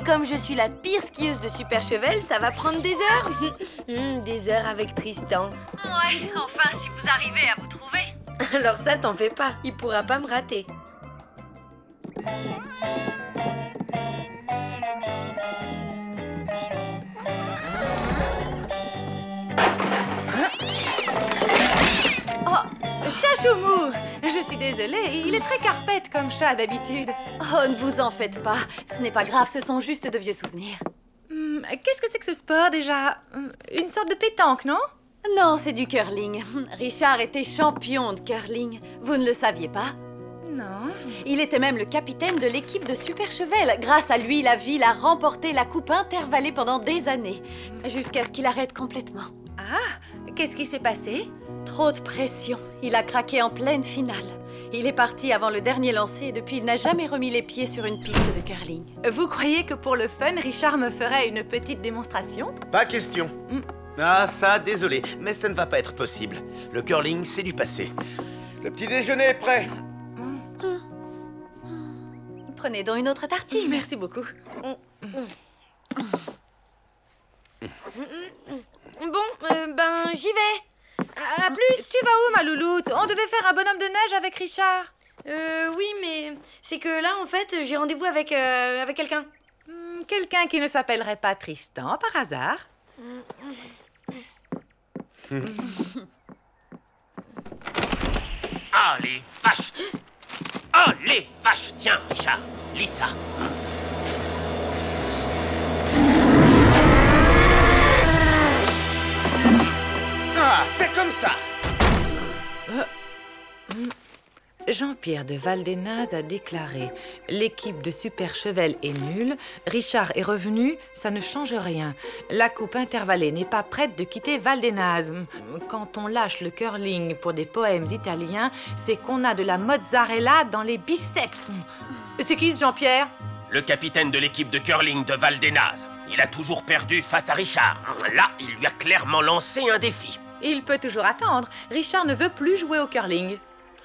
Speaker 1: comme je suis la pire skieuse de Super Chevel, ça va prendre des heures. Des heures avec Tristan.
Speaker 11: Ouais, enfin, si vous arrivez à vous trouver.
Speaker 1: Alors ça, t'en fais pas, il pourra pas me rater.
Speaker 6: Chachoumou, je suis désolée, il est très carpette comme chat d'habitude.
Speaker 12: Oh, ne vous en faites pas. Ce n'est pas grave, ce sont juste de vieux souvenirs.
Speaker 6: Qu'est-ce que c'est que ce sport déjà? Une sorte de pétanque, non?
Speaker 12: Non, c'est du curling. Richard était champion de curling. Vous ne le saviez pas?
Speaker 6: Non.
Speaker 12: Il était même le capitaine de l'équipe de Super Chevel. Grâce à lui, la ville a remporté la coupe intervallée pendant des années. Jusqu'à ce qu'il arrête complètement.
Speaker 6: Ah, qu'est-ce qui s'est passé?
Speaker 12: Trop de pression. Il a craqué en pleine finale. Il est parti avant le dernier lancer et depuis, il n'a jamais remis les pieds sur une piste de curling.
Speaker 6: Vous croyez que pour le fun, Richard me ferait une petite démonstration?
Speaker 8: Pas question. Ah ça, désolé, mais ça ne va pas être possible. Le curling, c'est du passé. Le petit déjeuner est prêt.
Speaker 12: Prenez donc une autre tartine.
Speaker 6: Merci beaucoup.
Speaker 1: Bon, ben j'y vais. À plus.
Speaker 6: Tu vas où, ma louloute? On devait faire un bonhomme de neige avec Richard.
Speaker 1: Oui, mais c'est que là, en fait, j'ai rendez-vous avec quelqu'un.
Speaker 6: Quelqu'un qui ne s'appellerait pas Tristan, par hasard?
Speaker 9: Ah, les vaches! Ah, les vaches! Tiens, Richard, lis ça.
Speaker 8: Ah, c'est comme ça!
Speaker 6: Jean-Pierre de Valdenaz a déclaré « L'équipe de Super Chevel est nulle, Richard est revenu, ça ne change rien. La coupe intervallée n'est pas prête de quitter Valdenaz. Quand on lâche le curling pour des poèmes italiens, c'est qu'on a de la mozzarella dans les biceps. » C'est qui ce Jean-Pierre?
Speaker 9: Le capitaine de l'équipe de curling de Valdenaz. Il a toujours perdu face à Richard. Là, il lui a clairement lancé un défi.
Speaker 6: Il peut toujours attendre. Richard ne veut plus jouer au curling.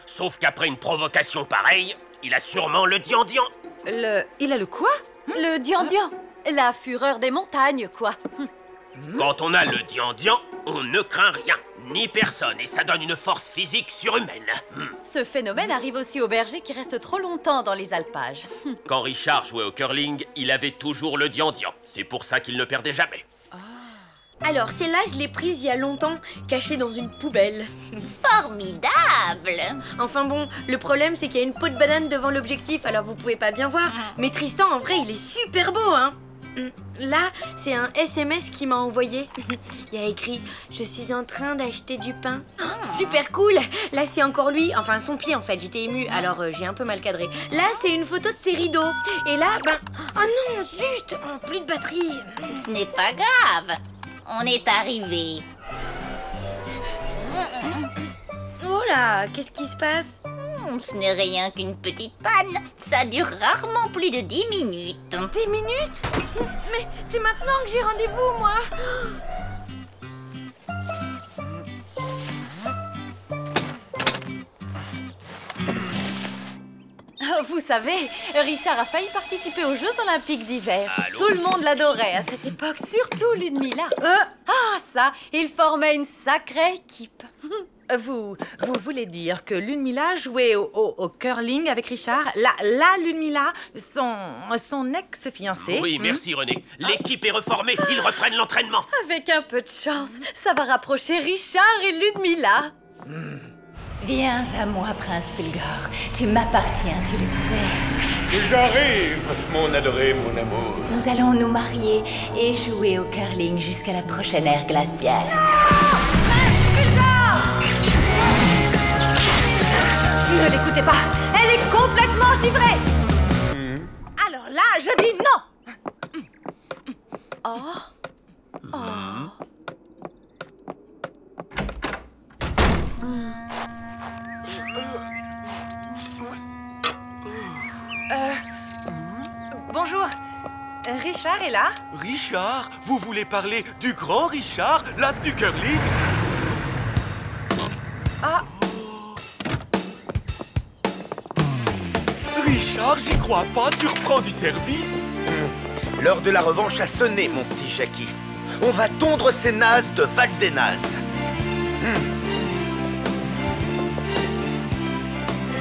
Speaker 9: Sauf qu'après une provocation pareille, il a sûrement le dian-dian.
Speaker 6: Il a le quoi?
Speaker 12: Le dian-dian. La fureur des montagnes, quoi.
Speaker 9: Quand on a le dian-dian, on ne craint rien, ni personne, et ça donne une force physique surhumaine.
Speaker 12: Ce phénomène arrive aussi aux bergers qui restent trop longtemps dans les alpages.
Speaker 9: Quand Richard jouait au curling, il avait toujours le dian-dian. C'est pour ça qu'il ne perdait jamais.
Speaker 1: Alors, celle-là, je l'ai prise il y a longtemps, cachée dans une poubelle.
Speaker 15: Formidable!
Speaker 1: Enfin bon, le problème, c'est qu'il y a une peau de banane devant l'objectif, alors vous pouvez pas bien voir. Mais Tristan, en vrai, il est super beau, hein. Là, c'est un SMS qu'il m'a envoyé. Il y a écrit « Je suis en train d'acheter du pain. » Super cool. Là, c'est encore lui, enfin son pied en fait, j'étais émue, alors j'ai un peu mal cadré. Là, c'est une photo de ses rideaux. Et là, oh non, zut, plus de batterie.
Speaker 15: Ce n'est pas grave. On est arrivé.
Speaker 1: Oh là, qu'est-ce qui se passe?
Speaker 15: Ce n'est rien qu'une petite panne. Ça dure rarement plus de 10 minutes.
Speaker 1: 10 minutes? Mais c'est maintenant que j'ai rendez-vous, moi.
Speaker 12: Vous savez, Richard a failli participer aux Jeux Olympiques d'hiver.
Speaker 9: Allô?
Speaker 12: Tout le monde l'adorait à cette époque, surtout Ludmilla. Ah, ça, il formait une sacrée équipe.
Speaker 6: Vous voulez dire que Ludmilla jouait au curling avec Richard? La Ludmilla, son ex-fiancé?
Speaker 9: Oui, merci René. L'équipe est reformée, ils reprennent l'entraînement.
Speaker 12: Avec un peu de chance, ça va rapprocher Richard et Ludmilla.
Speaker 5: Viens à moi, Prince Fulgore. Tu m'appartiens, tu le sais.
Speaker 8: J'arrive, mon adoré, mon amour.
Speaker 5: Nous allons nous marier et jouer au curling jusqu'à la prochaine ère glaciaire.
Speaker 12: Ne l'écoutez pas, elle est complètement givrée. Alors là, je dis non. Oh.
Speaker 6: Bonjour. Richard est là?
Speaker 10: Richard? Vous voulez parler du grand Richard, l'as du curling?
Speaker 6: Ah.
Speaker 10: Richard, j'y crois pas, tu reprends du service?
Speaker 8: L'heure de la revanche a sonné, mon petit Jackie. On va tondre ces nazes de Val des Nazes.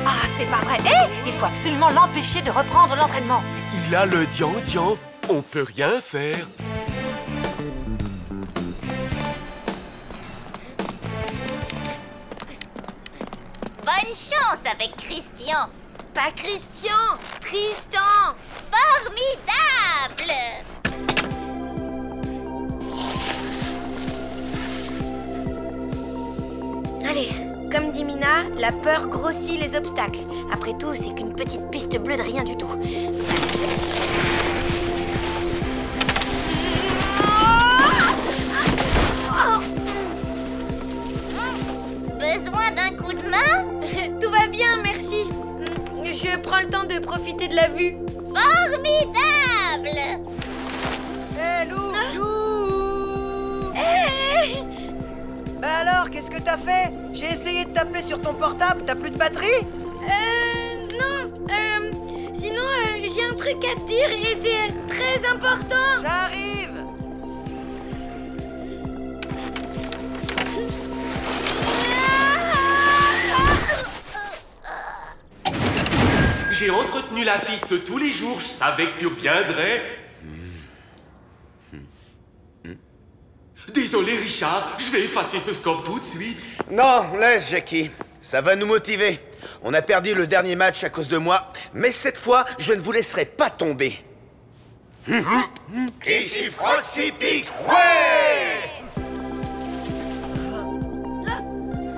Speaker 2: Ah, c'est pas vrai. Il faut absolument l'empêcher de reprendre l'entraînement.
Speaker 10: Il a le dian-dian, on peut rien faire.
Speaker 15: Bonne chance avec Christian.
Speaker 1: Pas Christian, Tristan.
Speaker 15: Formidable.
Speaker 1: Allez, comme dit Mina, la peur grossit les obstacles. Après tout, c'est qu'une petite piste bleue de rien du tout.
Speaker 15: Besoin d'un coup de main?
Speaker 1: Tout va bien, merci. Je prends le temps de profiter de la vue.
Speaker 15: Formidable.
Speaker 7: Hé, Lou! Lou!
Speaker 1: Hey!
Speaker 7: Bah alors, qu'est-ce que t'as fait? J'ai essayé de t'appeler sur ton portable, t'as plus de batterie?
Speaker 1: Non. Sinon, j'ai un truc à te dire et c'est très important.
Speaker 7: J'arrive!
Speaker 10: J'ai entretenu la piste tous les jours, je savais que tu reviendrais. Désolé Richard, je vais effacer ce score tout de suite.
Speaker 8: Non, laisse, Jackie. Ça va nous motiver. On a perdu le dernier match à cause de moi, mais cette fois, je ne vous laisserai pas tomber.
Speaker 4: Ici Froxy Pig, ouais!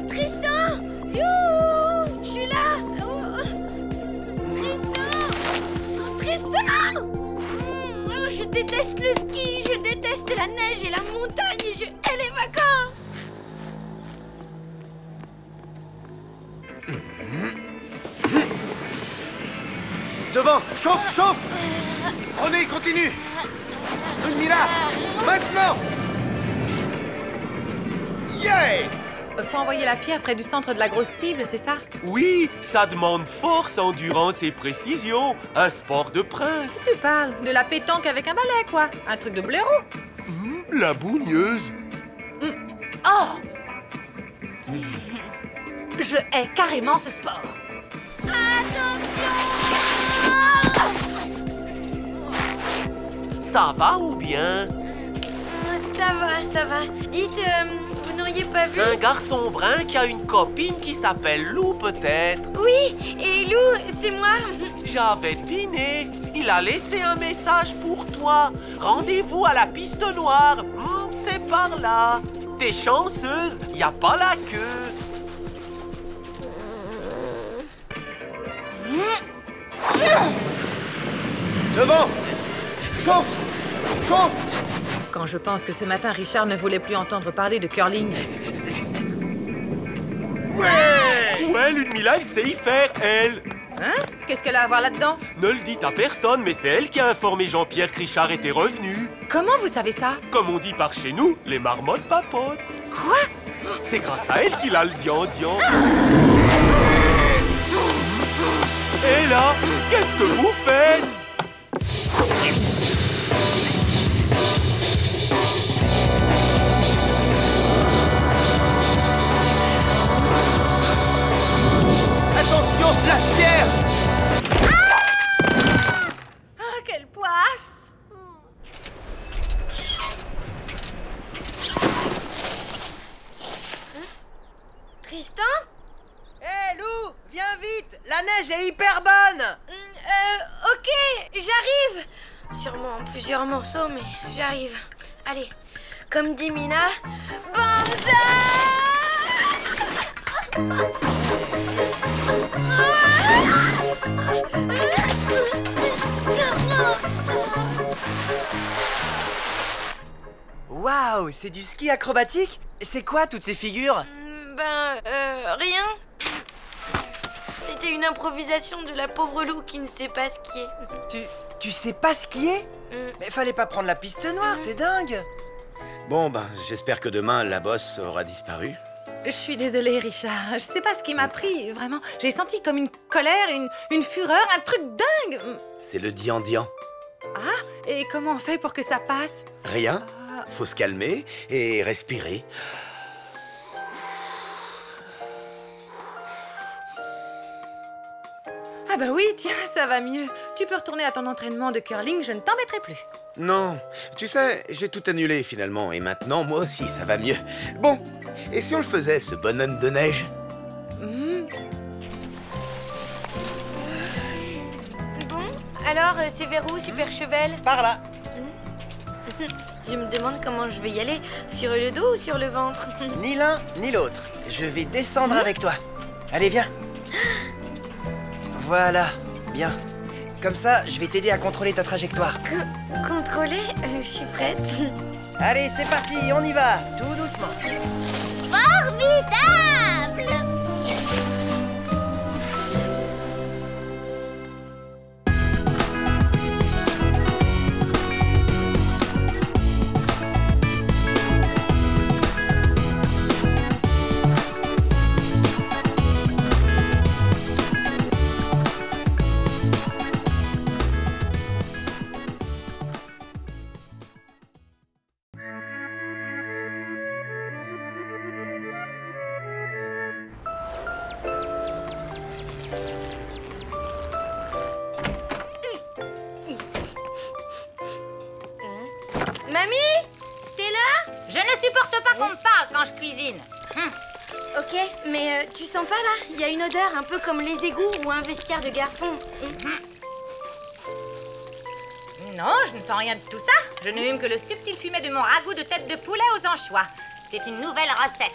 Speaker 1: Tristan! Youhou! Je suis là! Tristan! Je déteste le ski, je déteste la neige et la montagne et je hais les vacances!
Speaker 8: Devant, chauffe, chauffe! René, continue! Ludmilla, maintenant! Yes!
Speaker 6: Faut envoyer la pierre près du centre de la grosse cible, c'est ça?
Speaker 10: Oui, ça demande force, endurance et précision. Un sport de prince.
Speaker 6: Tu parles de la pétanque avec un balai, quoi. Un truc de blaireau.
Speaker 10: La bougneuse.
Speaker 2: Oh! Je hais carrément ce sport.
Speaker 10: Ça va ou bien?
Speaker 1: Ça va. Dites, vous n'auriez pas vu...
Speaker 10: Un garçon brun qui a une copine qui s'appelle Lou, peut-être.
Speaker 1: Oui, et Lou, c'est moi.
Speaker 10: J'avais deviné. Il a laissé un message pour toi. Rendez-vous à la piste noire. C'est par là. T'es chanceuse, y a pas la queue.
Speaker 8: Devant! Chauffe! Chauffe!
Speaker 6: Quand je pense que ce matin, Richard ne voulait plus entendre parler de curling.
Speaker 10: Ouais, Ludmilla, elle sait y faire, elle.
Speaker 6: Hein? Qu'est-ce qu'elle a à voir là-dedans?
Speaker 10: Ne le dites à personne, mais c'est elle qui a informé Jean-Pierre que Richard était revenu.
Speaker 6: Comment vous savez ça?
Speaker 10: Comme on dit par chez nous, les marmottes papotent.
Speaker 6: Quoi?
Speaker 10: C'est grâce à elle qu'il a le dian-dian. Et là, qu'est-ce que vous faites?
Speaker 8: Attention, la pierre!
Speaker 2: Ah, quelle poisse!
Speaker 1: Tristan?
Speaker 7: Hé, Lou, viens vite! La neige est hyper bonne!
Speaker 1: Ok, j'arrive. Sûrement en plusieurs morceaux, mais j'arrive. Allez, comme dit Mina,
Speaker 7: Waouh, c'est du ski acrobatique? C'est quoi toutes ces figures?
Speaker 1: Rien. C'était une improvisation de la pauvre Lou qui ne sait pas skier.
Speaker 7: Tu sais pas skier? Mais fallait pas prendre la piste noire, t'es dingue!
Speaker 8: Bon, ben, j'espère que demain, la bosse aura disparu.
Speaker 6: Je suis désolée, Richard. Je sais pas ce qui m'a pris, vraiment. J'ai senti comme une colère, une fureur, un truc dingue.
Speaker 8: C'est le dian-dian.
Speaker 6: Ah, et comment on fait pour que ça passe?
Speaker 8: Rien. Faut se calmer et respirer.
Speaker 6: Ah bah oui, tiens, ça va mieux. Tu peux retourner à ton entraînement de curling, je ne t'embêterai plus.
Speaker 8: Non, tu sais, j'ai tout annulé finalement, et maintenant, moi aussi, ça va mieux. Bon, et si on le faisait, ce bonhomme de neige?
Speaker 1: Bon, alors c'est vers où, Super Chevel?
Speaker 7: Par là.
Speaker 1: Je me demande comment je vais y aller. Sur le dos ou sur le ventre?
Speaker 7: Ni l'un, ni l'autre. Je vais descendre avec toi. Allez, viens. Voilà, bien. Comme ça, je vais t'aider à contrôler ta trajectoire.
Speaker 1: Contrôler? Je suis prête.
Speaker 7: Allez, c'est parti, on y va, tout doucement.
Speaker 15: Formidable!
Speaker 1: Mamie? T'es là?
Speaker 15: Je ne supporte pas qu'on me parle quand je cuisine.
Speaker 1: Ok, mais tu sens pas là? Il y a une odeur un peu comme les égouts ou un vestiaire de garçon.
Speaker 2: Non, je ne sens rien de tout ça. Je ne hume que le subtil fumet de mon ragoût de tête de poulet aux anchois. C'est une nouvelle recette.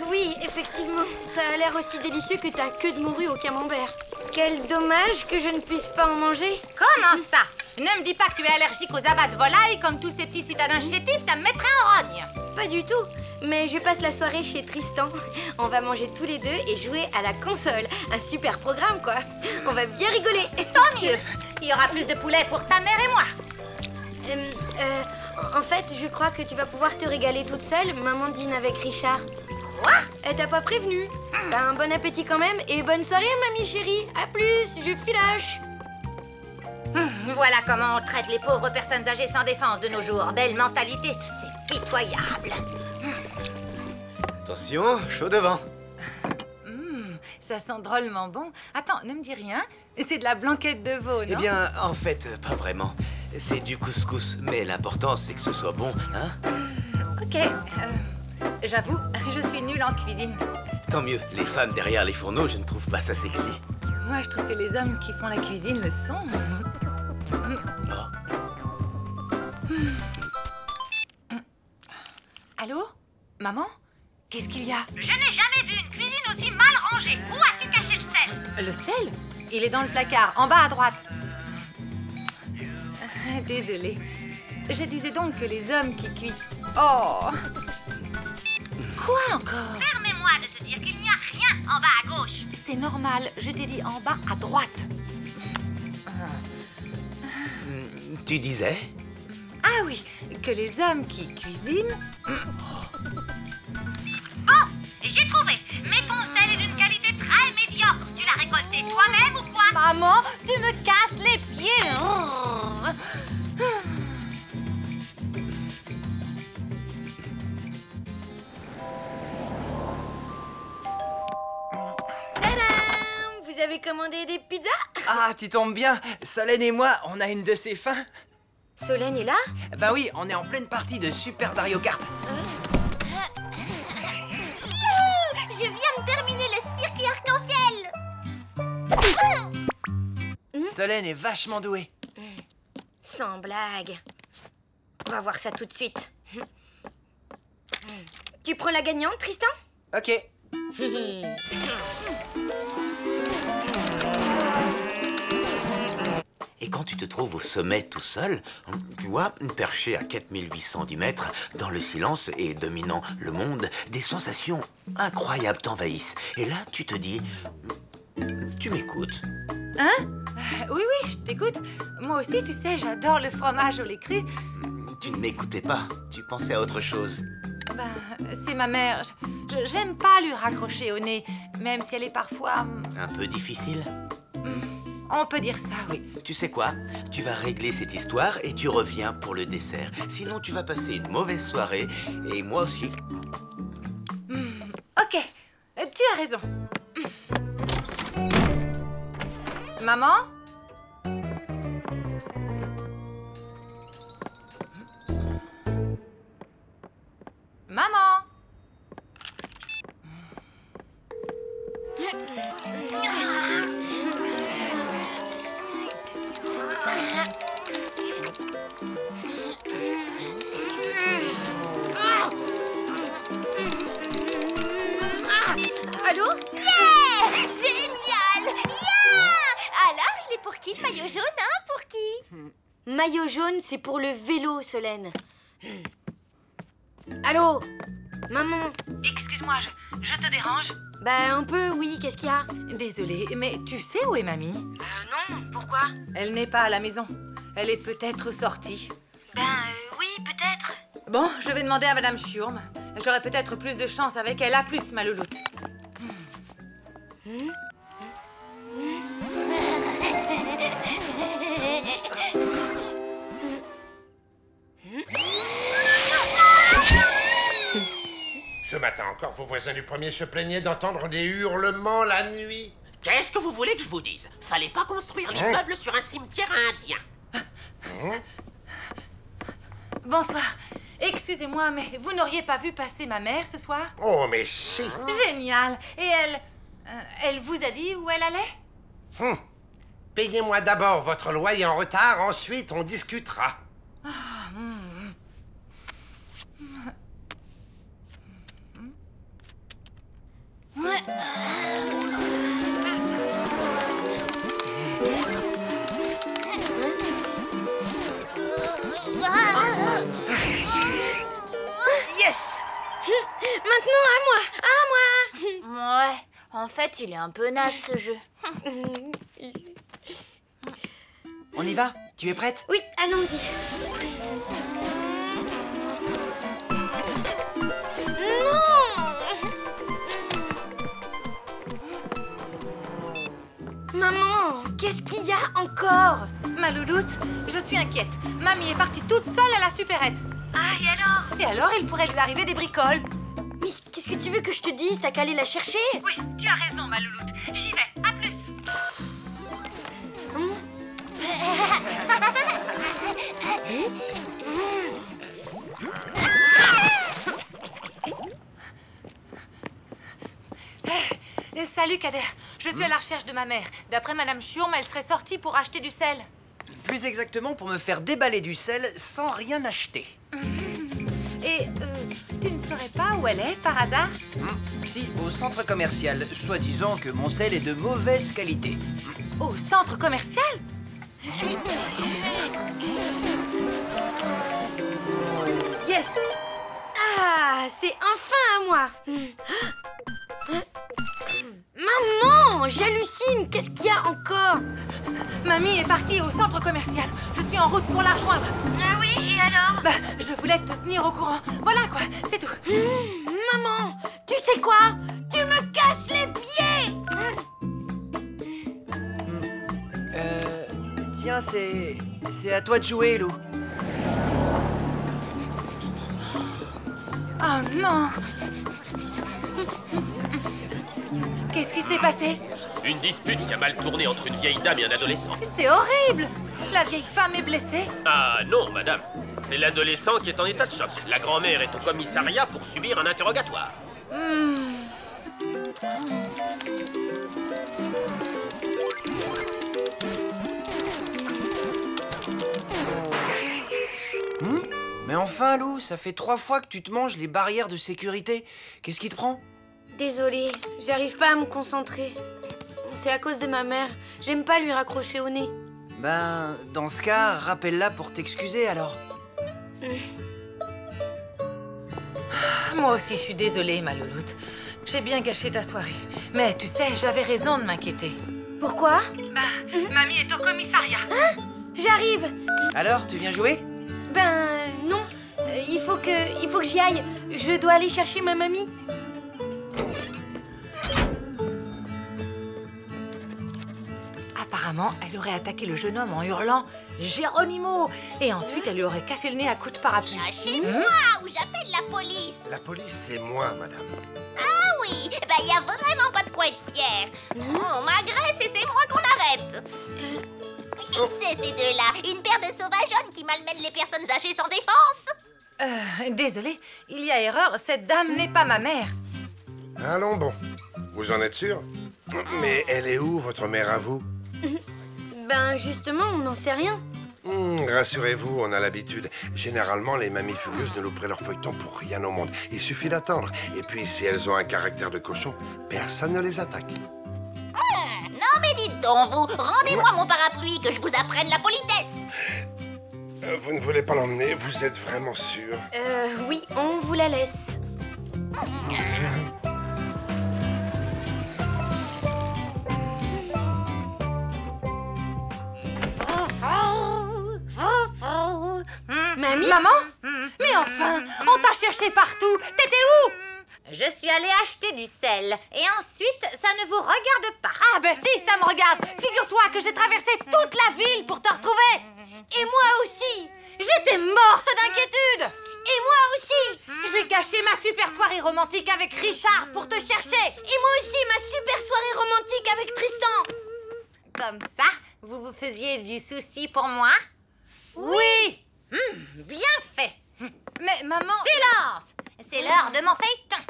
Speaker 1: Oui, effectivement. Ça a l'air aussi délicieux que ta queue de morue au camembert. Quel dommage que je ne puisse pas en manger.
Speaker 2: Comment ça? Ne me dis pas que tu es allergique aux abats de volaille comme tous ces petits citadins chétifs, ça me mettrait en rogne.
Speaker 1: Pas du tout. Mais je passe la soirée chez Tristan. On va manger tous les deux et jouer à la console. Un super programme, quoi. On va bien rigoler.
Speaker 2: Tant mieux. Il y aura plus de poulet pour ta mère et moi.
Speaker 1: En fait, je crois que tu vas pouvoir te régaler toute seule. Maman dîne avec Richard.
Speaker 2: Quoi?
Speaker 1: Elle t'a pas prévenu. Ben, bon appétit quand même et bonne soirée, mamie chérie. À plus, je filoche.
Speaker 2: Voilà comment on traite les pauvres personnes âgées sans défense de nos jours. Belle mentalité, c'est pitoyable.
Speaker 8: Attention, chaud devant.
Speaker 6: Ça sent drôlement bon. Attends, ne me dis rien. C'est de la blanquette de veau, non?
Speaker 8: Eh bien, en fait, pas vraiment. C'est du couscous, mais l'important, c'est que ce soit bon, hein?
Speaker 6: Ok. J'avoue, je suis nulle en cuisine.
Speaker 8: Tant mieux, les femmes derrière les fourneaux, je ne trouve pas ça sexy.
Speaker 6: Moi, je trouve que les hommes qui font la cuisine le sont. Allô? Maman? Qu'est-ce qu'il y a?
Speaker 15: Je n'ai jamais vu une cuisine aussi mal rangée. Où as-tu caché le sel?
Speaker 6: Le sel? Il est dans le placard, en bas à droite. Désolée. Je disais donc que les hommes qui cuisent... Oh! Quoi encore?
Speaker 15: Permets-moi de te dire qu'il n'y a rien en bas à gauche.
Speaker 6: C'est normal, je t'ai dit en bas à droite.
Speaker 8: Tu disais?
Speaker 6: Ah oui, que les hommes qui cuisinent...
Speaker 15: Bon, j'ai trouvé. Mais ton sel est d'une qualité très médiocre.
Speaker 1: avez commandé des pizzas?
Speaker 7: Ah, tu tombes bien. Solène et moi, on a une de ces fins.
Speaker 1: Solène est là?
Speaker 7: Bah oui, on est en pleine partie de Super Mario Kart.
Speaker 15: Je viens de terminer le circuit arc-en-ciel.
Speaker 7: Solène est vachement douée.
Speaker 1: Sans blague. On va voir ça tout de suite. Tu prends la gagnante, Tristan?
Speaker 7: Ok.
Speaker 8: Et quand tu te trouves au sommet tout seul, tu vois, perché à 4810 mètres, dans le silence et dominant le monde, des sensations incroyables t'envahissent. Et là, tu te dis, tu m'écoutes.
Speaker 6: Hein? Oui, oui, je t'écoute. Moi aussi, tu sais, j'adore le fromage au lait cru.
Speaker 8: Tu ne m'écoutais pas, tu pensais à autre chose.
Speaker 6: Ben, c'est ma mère. J'aime pas lui raccrocher au nez, même si elle est parfois...
Speaker 8: Un peu difficile?
Speaker 6: On peut dire ça, oui.
Speaker 8: Tu sais quoi? Tu vas régler cette histoire et tu reviens pour le dessert. Sinon, tu vas passer une mauvaise soirée, et moi aussi.
Speaker 6: Ok, tu as raison. Maman? Maman?
Speaker 1: Allô?
Speaker 15: Yeah! Génial! Yeah! Alors, il est pour qui le maillot jaune, hein? Pour qui?
Speaker 1: Maillot jaune, c'est pour le vélo, Solène. Allô? Maman?
Speaker 11: Excuse-moi, je te dérange?
Speaker 1: Bah, un peu, oui. Qu'est-ce qu'il y a?
Speaker 6: Désolée, mais tu sais où est mamie?
Speaker 11: Non, pourquoi?
Speaker 6: Elle n'est pas à la maison. Elle est peut-être sortie.
Speaker 11: Oui, peut-être.
Speaker 6: Bon, je vais demander à Madame Schurm. J'aurai peut-être plus de chance avec elle. À plus, ma louloute.
Speaker 17: Ce matin encore, vos voisins du premier se plaignaient d'entendre des hurlements la nuit.
Speaker 9: Qu'est-ce que vous voulez que je vous dise? Fallait pas construire l'immeuble sur un cimetière indien.
Speaker 6: Bonsoir. Excusez-moi, mais vous n'auriez pas vu passer ma mère ce soir?
Speaker 17: Oh, mais si.
Speaker 6: Génial. Et elle vous a dit où elle allait?
Speaker 17: Payez-moi d'abord votre loyer en retard, ensuite on discutera.
Speaker 1: Yes! Maintenant, à moi!
Speaker 15: Ouais, en fait, il est un peu naze, ce jeu.
Speaker 7: On y va? Tu es prête?
Speaker 1: Oui, allons-y. Maman, qu'est-ce qu'il y a encore?
Speaker 6: Ma louloute, je suis inquiète. Mamie est partie toute seule à la supérette.
Speaker 11: Ah, et alors?
Speaker 6: Et alors, il pourrait lui arriver des bricoles.
Speaker 1: Mais qu'est-ce que tu veux que je te dise? T'as qu'à aller la chercher?
Speaker 11: Oui, tu as raison, ma louloute. J'y vais, à plus.
Speaker 6: Salut, Kader. Je suis à la recherche de ma mère. D'après Madame Schurm, elle serait sortie pour acheter du sel.
Speaker 7: Plus exactement pour me faire déballer du sel sans rien acheter.
Speaker 6: Et tu ne saurais pas où elle est, par hasard?
Speaker 7: Si, au centre commercial, soi-disant que mon sel est de mauvaise qualité.
Speaker 6: Au centre commercial?
Speaker 1: Yes! Ah, c'est enfin à moi! Maman, j'hallucine! Qu'est-ce qu'il y a encore?
Speaker 6: Mamie est partie au centre commercial. Je suis en route pour la rejoindre.
Speaker 11: Ah oui, et alors?
Speaker 6: Bah, je voulais te tenir au courant. Voilà quoi, c'est tout.
Speaker 1: Maman, tu sais quoi? Tu me casses les pieds!
Speaker 7: Tiens, c'est à toi de jouer, Lou.
Speaker 6: Oh non! Qu'est-ce qui s'est passé?
Speaker 9: Une dispute qui a mal tourné entre une vieille dame et un adolescent.
Speaker 6: C'est horrible! La vieille femme est blessée.
Speaker 9: Ah non, madame. C'est l'adolescent qui est en état de choc. La grand-mère est au commissariat pour subir un interrogatoire.
Speaker 7: Mais enfin, Lou, ça fait 3 fois que tu te manges les barrières de sécurité. Qu'est-ce qui te prend?
Speaker 1: Désolée, j'arrive pas à me concentrer. C'est à cause de ma mère. J'aime pas lui raccrocher au nez.
Speaker 7: Ben, dans ce cas, rappelle-la pour t'excuser, alors.
Speaker 6: Moi aussi, je suis désolée, ma louloute. J'ai bien gâché ta soirée. Mais tu sais, j'avais raison de m'inquiéter.
Speaker 1: Pourquoi?
Speaker 11: Mamie est au commissariat.
Speaker 1: Hein? J'arrive.
Speaker 7: Alors, tu viens jouer?
Speaker 1: Ben, non. Il faut que j'y aille. Je dois aller chercher ma mamie.
Speaker 6: Apparemment, elle aurait attaqué le jeune homme en hurlant « Geronimo !» et ensuite elle lui aurait cassé le nez à coups de parapluie.
Speaker 15: Lâchez-moi ou j'appelle la police.
Speaker 17: La police, c'est moi, madame.
Speaker 15: Ah oui, ben y a vraiment pas de quoi être fier. On m'agresse et c'est moi qu'on arrête. Qui c'est ces deux-là? Une paire de sauvageonnes qui malmènent les personnes âgées sans défense?
Speaker 6: Désolée, il y a erreur, cette dame n'est pas ma mère.
Speaker 17: Allons bon. Vous en êtes sûr? Mais elle est où, votre mère, à vous?
Speaker 1: Ben, justement, on n'en sait rien.
Speaker 17: Rassurez-vous, on a l'habitude. Généralement, les mamies furieuses ne loueraient leur feuilleton pour rien au monde. Il suffit d'attendre. Et puis, si elles ont un caractère de cochon, personne ne les attaque.
Speaker 15: Non mais dites donc, vous, rendez-moi mon parapluie que je vous apprenne la politesse.
Speaker 17: Vous ne voulez pas l'emmener? Vous êtes vraiment sûr?
Speaker 1: Oui, on vous la laisse.
Speaker 6: Mamie? Maman? Mais enfin, on t'a cherché partout. T'étais où?
Speaker 2: Je suis allée acheter du sel. Et ensuite, ça ne vous regarde pas.
Speaker 6: Ah ben si, ça me regarde. Figure-toi que j'ai traversé toute la ville pour te retrouver.
Speaker 1: Et moi aussi.
Speaker 6: J'étais morte d'inquiétude.
Speaker 1: Et moi aussi.
Speaker 6: J'ai gâché ma super soirée romantique avec Richard pour te chercher.
Speaker 1: Et moi aussi, ma super soirée romantique avec Tristan.
Speaker 2: Comme ça, vous vous faisiez du souci pour moi?
Speaker 6: Oui.
Speaker 2: Bien fait.
Speaker 6: Mais maman...
Speaker 2: Silence! C'est l'heure de mon feuilleton.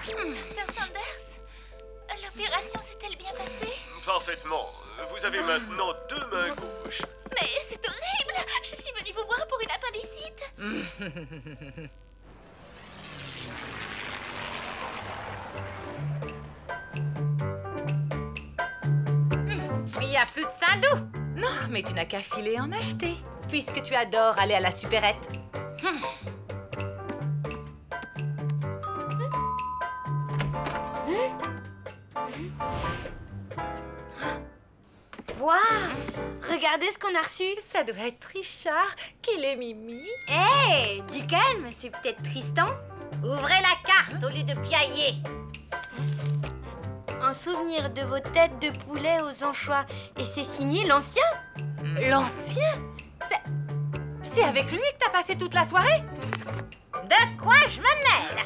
Speaker 15: Dr. Sanders, l'opération s'est-elle bien passée?
Speaker 9: Parfaitement. Vous avez maintenant 2 mains gauches.
Speaker 15: Mais c'est horrible! Je suis venue vous voir pour une appendicite.
Speaker 2: Il n'y a plus de Saint-Doux.
Speaker 6: Non, mais tu n'as qu'à filer en acheter, puisque tu adores aller à la supérette.
Speaker 1: Waouh! Regardez ce qu'on a reçu.
Speaker 6: Ça doit être Richard qui l'ait mimi.
Speaker 1: Hé, du calme, c'est peut-être Tristan.
Speaker 2: Ouvrez la carte au lieu de piailler.
Speaker 1: Un souvenir de vos têtes de poulet aux anchois. Et c'est signé l'ancien?
Speaker 6: L'ancien? C'est avec lui que t'as passé toute la soirée?
Speaker 2: De quoi je me mêle?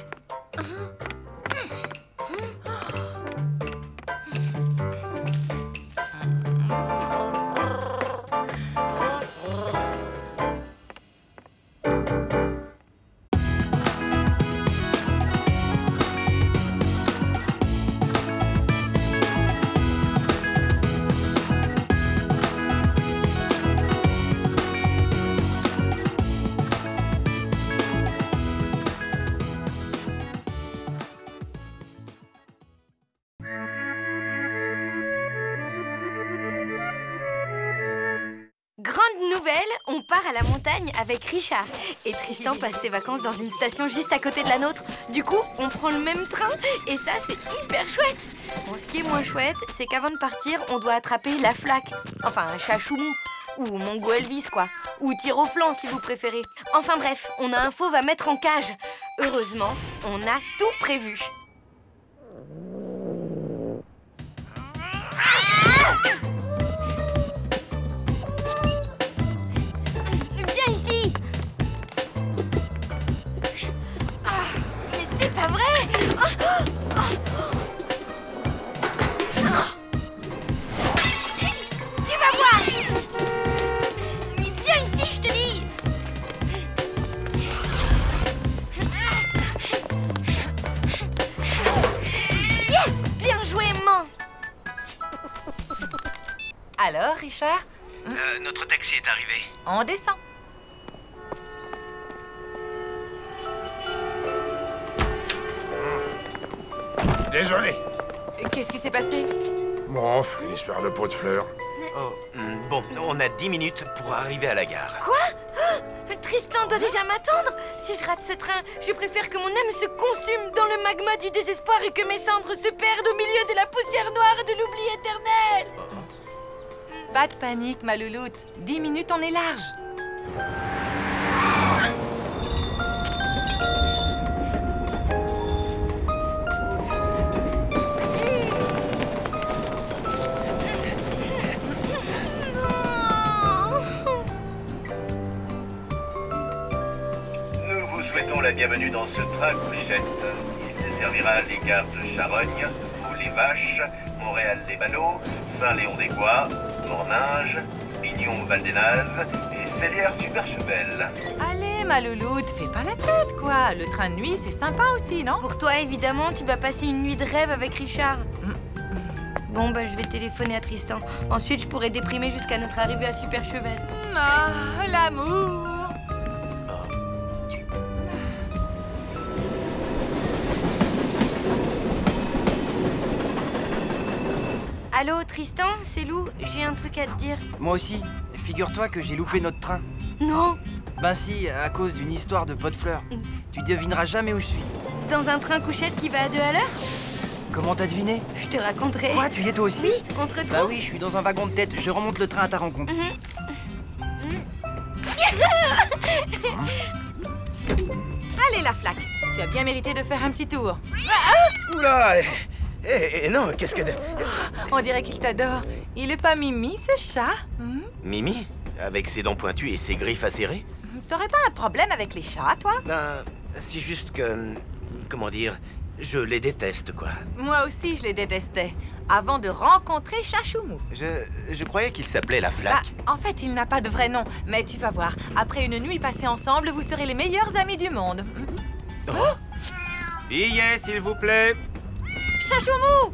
Speaker 1: On part à la montagne avec Richard. Et Tristan passe ses vacances dans une station juste à côté de la nôtre. Du coup, on prend le même train et ça, c'est hyper chouette. Bon, ce qui est moins chouette, c'est qu'avant de partir, on doit attraper la flaque. Enfin, un chat choumou. Ou Mongo Elvis, quoi. Ou tir au flanc, si vous préférez. Enfin bref, on a un fauve à mettre en cage. Heureusement, on a tout prévu. Viens ici. Mais c'est pas vrai.
Speaker 6: Alors, Richard?
Speaker 18: Notre taxi est arrivé.
Speaker 6: On descend.
Speaker 8: Désolé.
Speaker 6: Qu'est-ce qui s'est passé?
Speaker 17: Bon, une histoire de pot de fleurs.
Speaker 8: Oh, bon, on a 10 minutes pour arriver à la gare.
Speaker 1: Quoi? Tristan doit déjà m'attendre. Si je rate ce train, je préfère que mon âme se consume dans le magma du désespoir et que mes cendres se perdent au milieu de la poussière noire de l'oubli éternel.
Speaker 6: Pas de panique, ma louloute. 10 minutes, on est large.
Speaker 18: Nous vous souhaitons la bienvenue dans ce train couchette. Il desservira les gares de Charogne, Vaches, Montréal-les-Ballots, Saint-Léon-des-Bois, Morninge, Pignon-Val-des-Nazes et Célière-Superchevel.
Speaker 6: Allez, ma louloute, fais pas la tête, quoi. Le train de nuit, c'est sympa aussi, non?
Speaker 1: Pour toi, évidemment, tu vas passer une nuit de rêve avec Richard. Bon, bah, je vais téléphoner à Tristan. Ensuite, je pourrai déprimer jusqu'à notre arrivée à Superchevel.
Speaker 6: Ah, l'amour!
Speaker 1: Allô, Tristan, c'est Lou, j'ai un truc à te dire.
Speaker 7: Moi aussi. Figure-toi que j'ai loupé notre train.
Speaker 1: Non.
Speaker 7: Ben si, à cause d'une histoire de pot de fleurs. Tu devineras jamais où je suis.
Speaker 1: Dans un train couchette qui va à 2 à l'heure?
Speaker 7: Comment t'as deviné?
Speaker 1: Je te raconterai.
Speaker 7: Quoi, tu y es toi aussi?
Speaker 1: Oui, on se retrouve.
Speaker 7: Bah oui, je suis dans un wagon de tête. Je remonte le train à ta rencontre.
Speaker 6: Allez, la flaque. Tu as bien mérité de faire un petit tour.
Speaker 8: Oula! Non, qu'est-ce que...
Speaker 6: On dirait qu'il t'adore. Il est pas Mimi, ce chat?
Speaker 8: Mimi? Avec ses dents pointues et ses griffes acérées?
Speaker 6: T'aurais pas un problème avec les chats, toi?
Speaker 8: Ben, c'est juste que... Comment dire? Je les déteste, quoi.
Speaker 6: Moi aussi, je les détestais. Avant de rencontrer Chachoumou.
Speaker 8: Je croyais qu'il s'appelait la flaque.
Speaker 6: En fait, il n'a pas de vrai nom. Mais tu vas voir, après une nuit passée ensemble, vous serez les meilleurs amis du monde.
Speaker 10: Billet, s'il vous plaît.
Speaker 6: Chachoumou!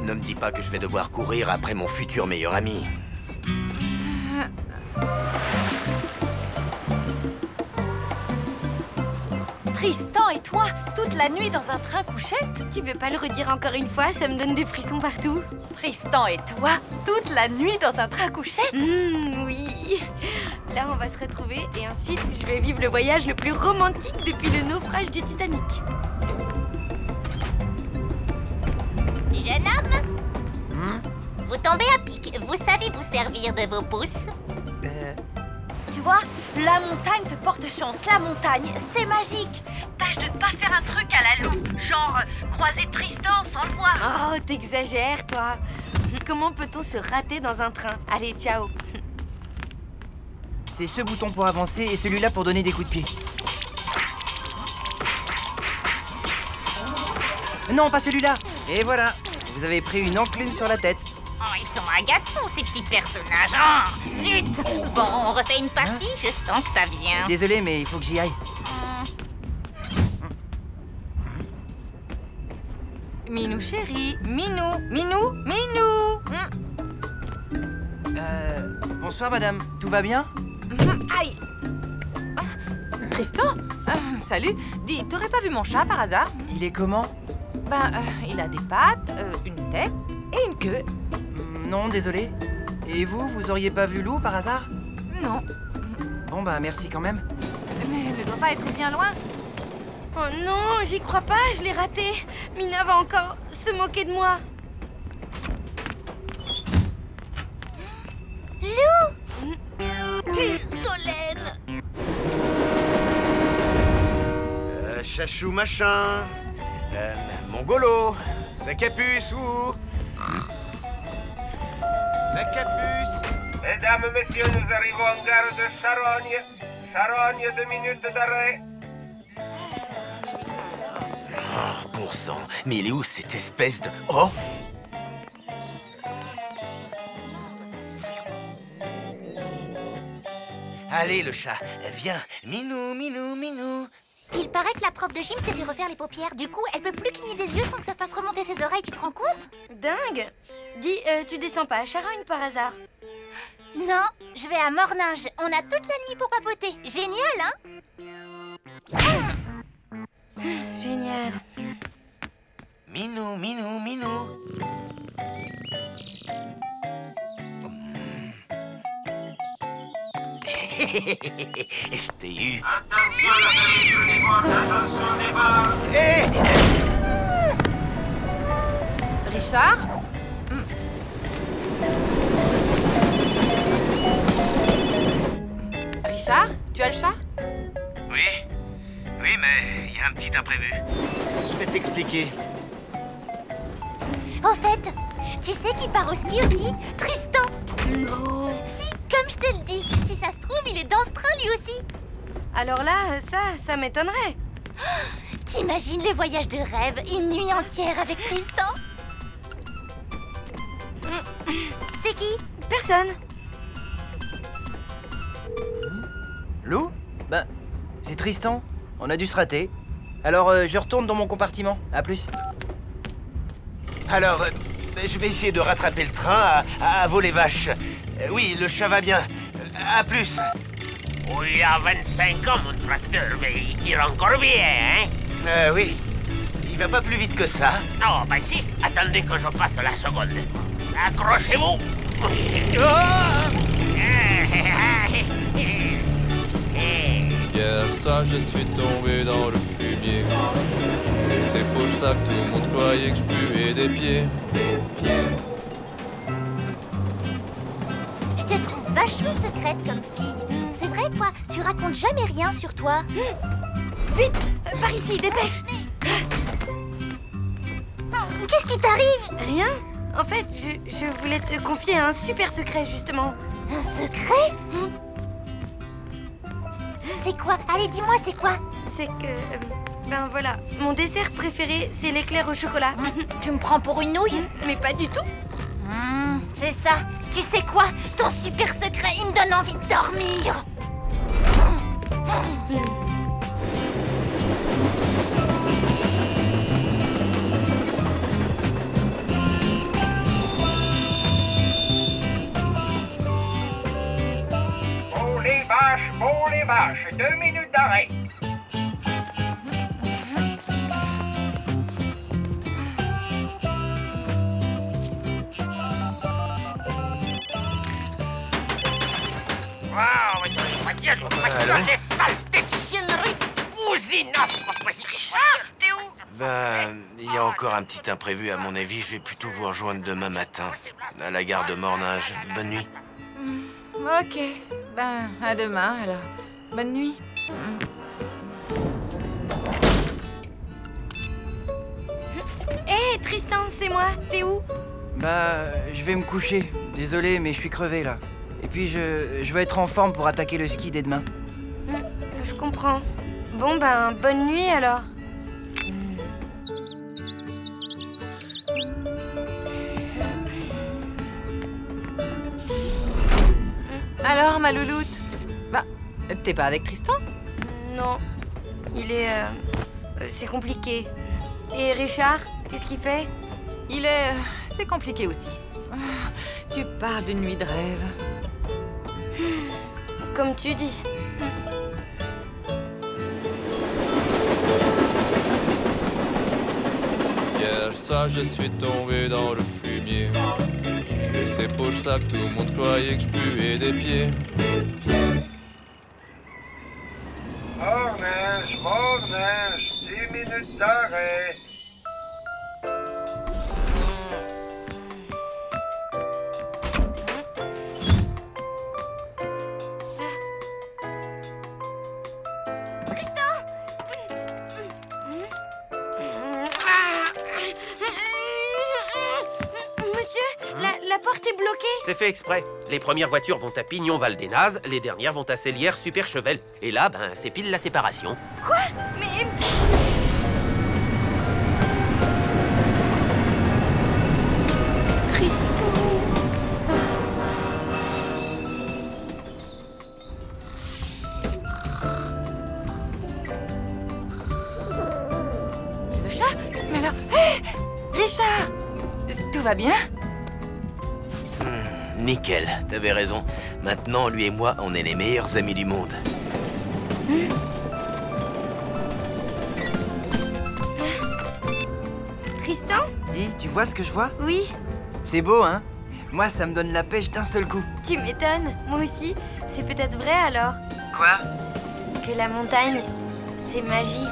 Speaker 8: Ne me dis pas que je vais devoir courir après mon futur meilleur ami.
Speaker 13: Tristan et toi, toute la nuit dans un train couchette?
Speaker 1: Tu veux pas le redire encore une fois? Ça me donne des frissons partout.
Speaker 13: Tristan et toi, toute la nuit dans un train couchette?
Speaker 1: Oui. Là, on va se retrouver et ensuite, je vais vivre le voyage le plus romantique depuis le naufrage du Titanic.
Speaker 15: Jeune homme, vous tombez à pic. Vous savez vous servir de vos pouces?
Speaker 13: Tu vois, la montagne te porte chance. La montagne, c'est magique.
Speaker 11: Tâche de ne pas faire un truc à la loupe, genre croiser Tristan sans le voir.
Speaker 1: Oh, t'exagères, toi. Comment peut-on se rater dans un train? Allez, ciao.
Speaker 7: C'est ce bouton pour avancer et celui-là pour donner des coups de pied. Non, pas celui-là. Et voilà, vous avez pris une enclume sur la tête.
Speaker 15: Oh, ils sont agaçants, ces petits personnages. Oh, zut! Bon, on refait une partie, je sens que ça vient.
Speaker 7: Désolé, mais il faut que j'y aille.
Speaker 6: Minou chéri, Minou, Minou, Minou.
Speaker 7: Bonsoir, madame. Tout va bien?
Speaker 6: Aïe! Tristan? Salut. Dis, t'aurais pas vu mon chat par hasard?
Speaker 7: Il est comment?
Speaker 6: Ben, il a des pattes, une tête et une queue.
Speaker 7: Non, désolé. Et vous, vous auriez pas vu Lou par hasard?
Speaker 6: Non.
Speaker 7: Bon, bah merci quand même.
Speaker 6: Mais elle ne doit pas être bien loin.
Speaker 1: Oh non, j'y crois pas, je l'ai raté. Mina va encore se moquer de moi.
Speaker 13: Lou! Solène!
Speaker 8: Chachou machin... Mongolo... Sac à puce ou... Sac à puce...
Speaker 3: Mesdames, messieurs, nous arrivons en gare de Charogne. Charogne, 2 minutes d'arrêt.
Speaker 8: Oh, bon sang, mais il est où cette espèce de... Oh! Allez, le chat, viens. Minou, minou, minou.
Speaker 15: Il paraît que la prof de gym s'est fait refaire les paupières. Du coup, elle peut plus cligner des yeux sans que ça fasse remonter ses oreilles, tu te rends compte?
Speaker 1: Dingue. Dis, tu descends pas à Charogne par hasard?
Speaker 15: Non, je vais à Morninge. On a toute la nuit pour papoter. Génial, hein?
Speaker 1: Génial.
Speaker 7: Minou, Minou, Minou. Je t'ai eu.
Speaker 6: Richard? Richard, tu as le chat?
Speaker 18: Oui, mais il y a un petit imprévu.
Speaker 8: Je vais t'expliquer.
Speaker 15: En fait, tu sais qui part au ski aussi? Tristan. Non. Si, comme je te le dis. Si ça se trouve, il est dans ce train lui aussi.
Speaker 1: Alors là, ça m'étonnerait.
Speaker 15: T'imagines le voyage de rêve, une nuit entière avec Tristan? C'est qui?
Speaker 1: Personne.
Speaker 7: Lou? Bah, c'est Tristan. On a dû se rater. Alors, je retourne dans mon compartiment. À plus.
Speaker 8: Alors, je vais essayer de rattraper le train à vos les vaches. Oui, le chat va bien. À plus.
Speaker 9: Oui, il a 25 ans, mon tracteur, mais il tire encore bien, hein?
Speaker 8: Oui. Il va pas plus vite que ça.
Speaker 9: Non, bah si. Attendez que je passe la seconde. Accrochez-vous.
Speaker 14: Hier soir je suis tombé dans le fumier. Et c'est pour ça que tout le monde croyait que je puais des pieds.
Speaker 15: Je te trouve vachement secrète comme fille. C'est vrai quoi? Tu racontes jamais rien sur toi.
Speaker 1: Vite, par ici, dépêche.
Speaker 15: Qu'est-ce qui t'arrive?
Speaker 1: Rien. En fait, je voulais te confier un super secret, justement.
Speaker 15: Un secret? C'est quoi? Allez, dis-moi, c'est quoi?
Speaker 1: C'est que... ben voilà, mon dessert préféré, c'est l'éclair au chocolat.
Speaker 15: Tu me prends pour une nouille?
Speaker 1: Mais pas du tout.
Speaker 15: C'est ça. Tu sais quoi? Ton super secret, il me donne envie de dormir.
Speaker 3: Bon les vaches, 2 minutes d'arrêt.
Speaker 9: Les saletés de chiennerie T'es où?
Speaker 8: Ben, il y a encore un petit imprévu à mon avis. Je vais plutôt vous rejoindre demain matin à la gare de Morninge. Bonne nuit.
Speaker 6: Ok. Ben, à demain, alors. Bonne nuit.
Speaker 1: Hé, Tristan, c'est moi. T'es où?
Speaker 7: Bah, je vais me coucher. Désolé, mais je suis crevé, là. Et puis, je vais être en forme pour attaquer le ski dès demain.
Speaker 1: Je comprends. Bon, ben, bonne nuit, alors.
Speaker 6: Alors, ma louloute? Bah, t'es pas avec Tristan?
Speaker 1: Non. Il est... c'est compliqué. Et Richard, qu'est-ce qu'il fait?
Speaker 6: Il est... c'est compliqué aussi. Tu parles d'une nuit de rêve.
Speaker 1: Comme tu dis.
Speaker 14: Hier soir je suis tombé dans le fumier. Et c'est pour ça que tout le monde croyait que je puais des pieds.
Speaker 4: Morninge, 10 minutes d'arrêt.
Speaker 1: La porte est bloquée.
Speaker 9: C'est fait exprès. Les premières voitures vont à Pignon-Val-des-Nazes, les dernières vont à Célière-Super-Chevel. Et là, ben, c'est pile la séparation.
Speaker 1: Quoi? Mais... Tristan...
Speaker 12: va bien?
Speaker 8: Nickel, t'avais raison. Maintenant, lui et moi, on est les meilleurs amis du monde.
Speaker 1: Tristan?
Speaker 7: Dis, tu vois ce que je vois?
Speaker 1: Oui.
Speaker 7: C'est beau, hein? Moi, ça me donne la pêche d'un seul coup.
Speaker 1: Tu m'étonnes, moi aussi. C'est peut-être vrai alors?
Speaker 7: Quoi?
Speaker 1: Que la montagne, c'est magique.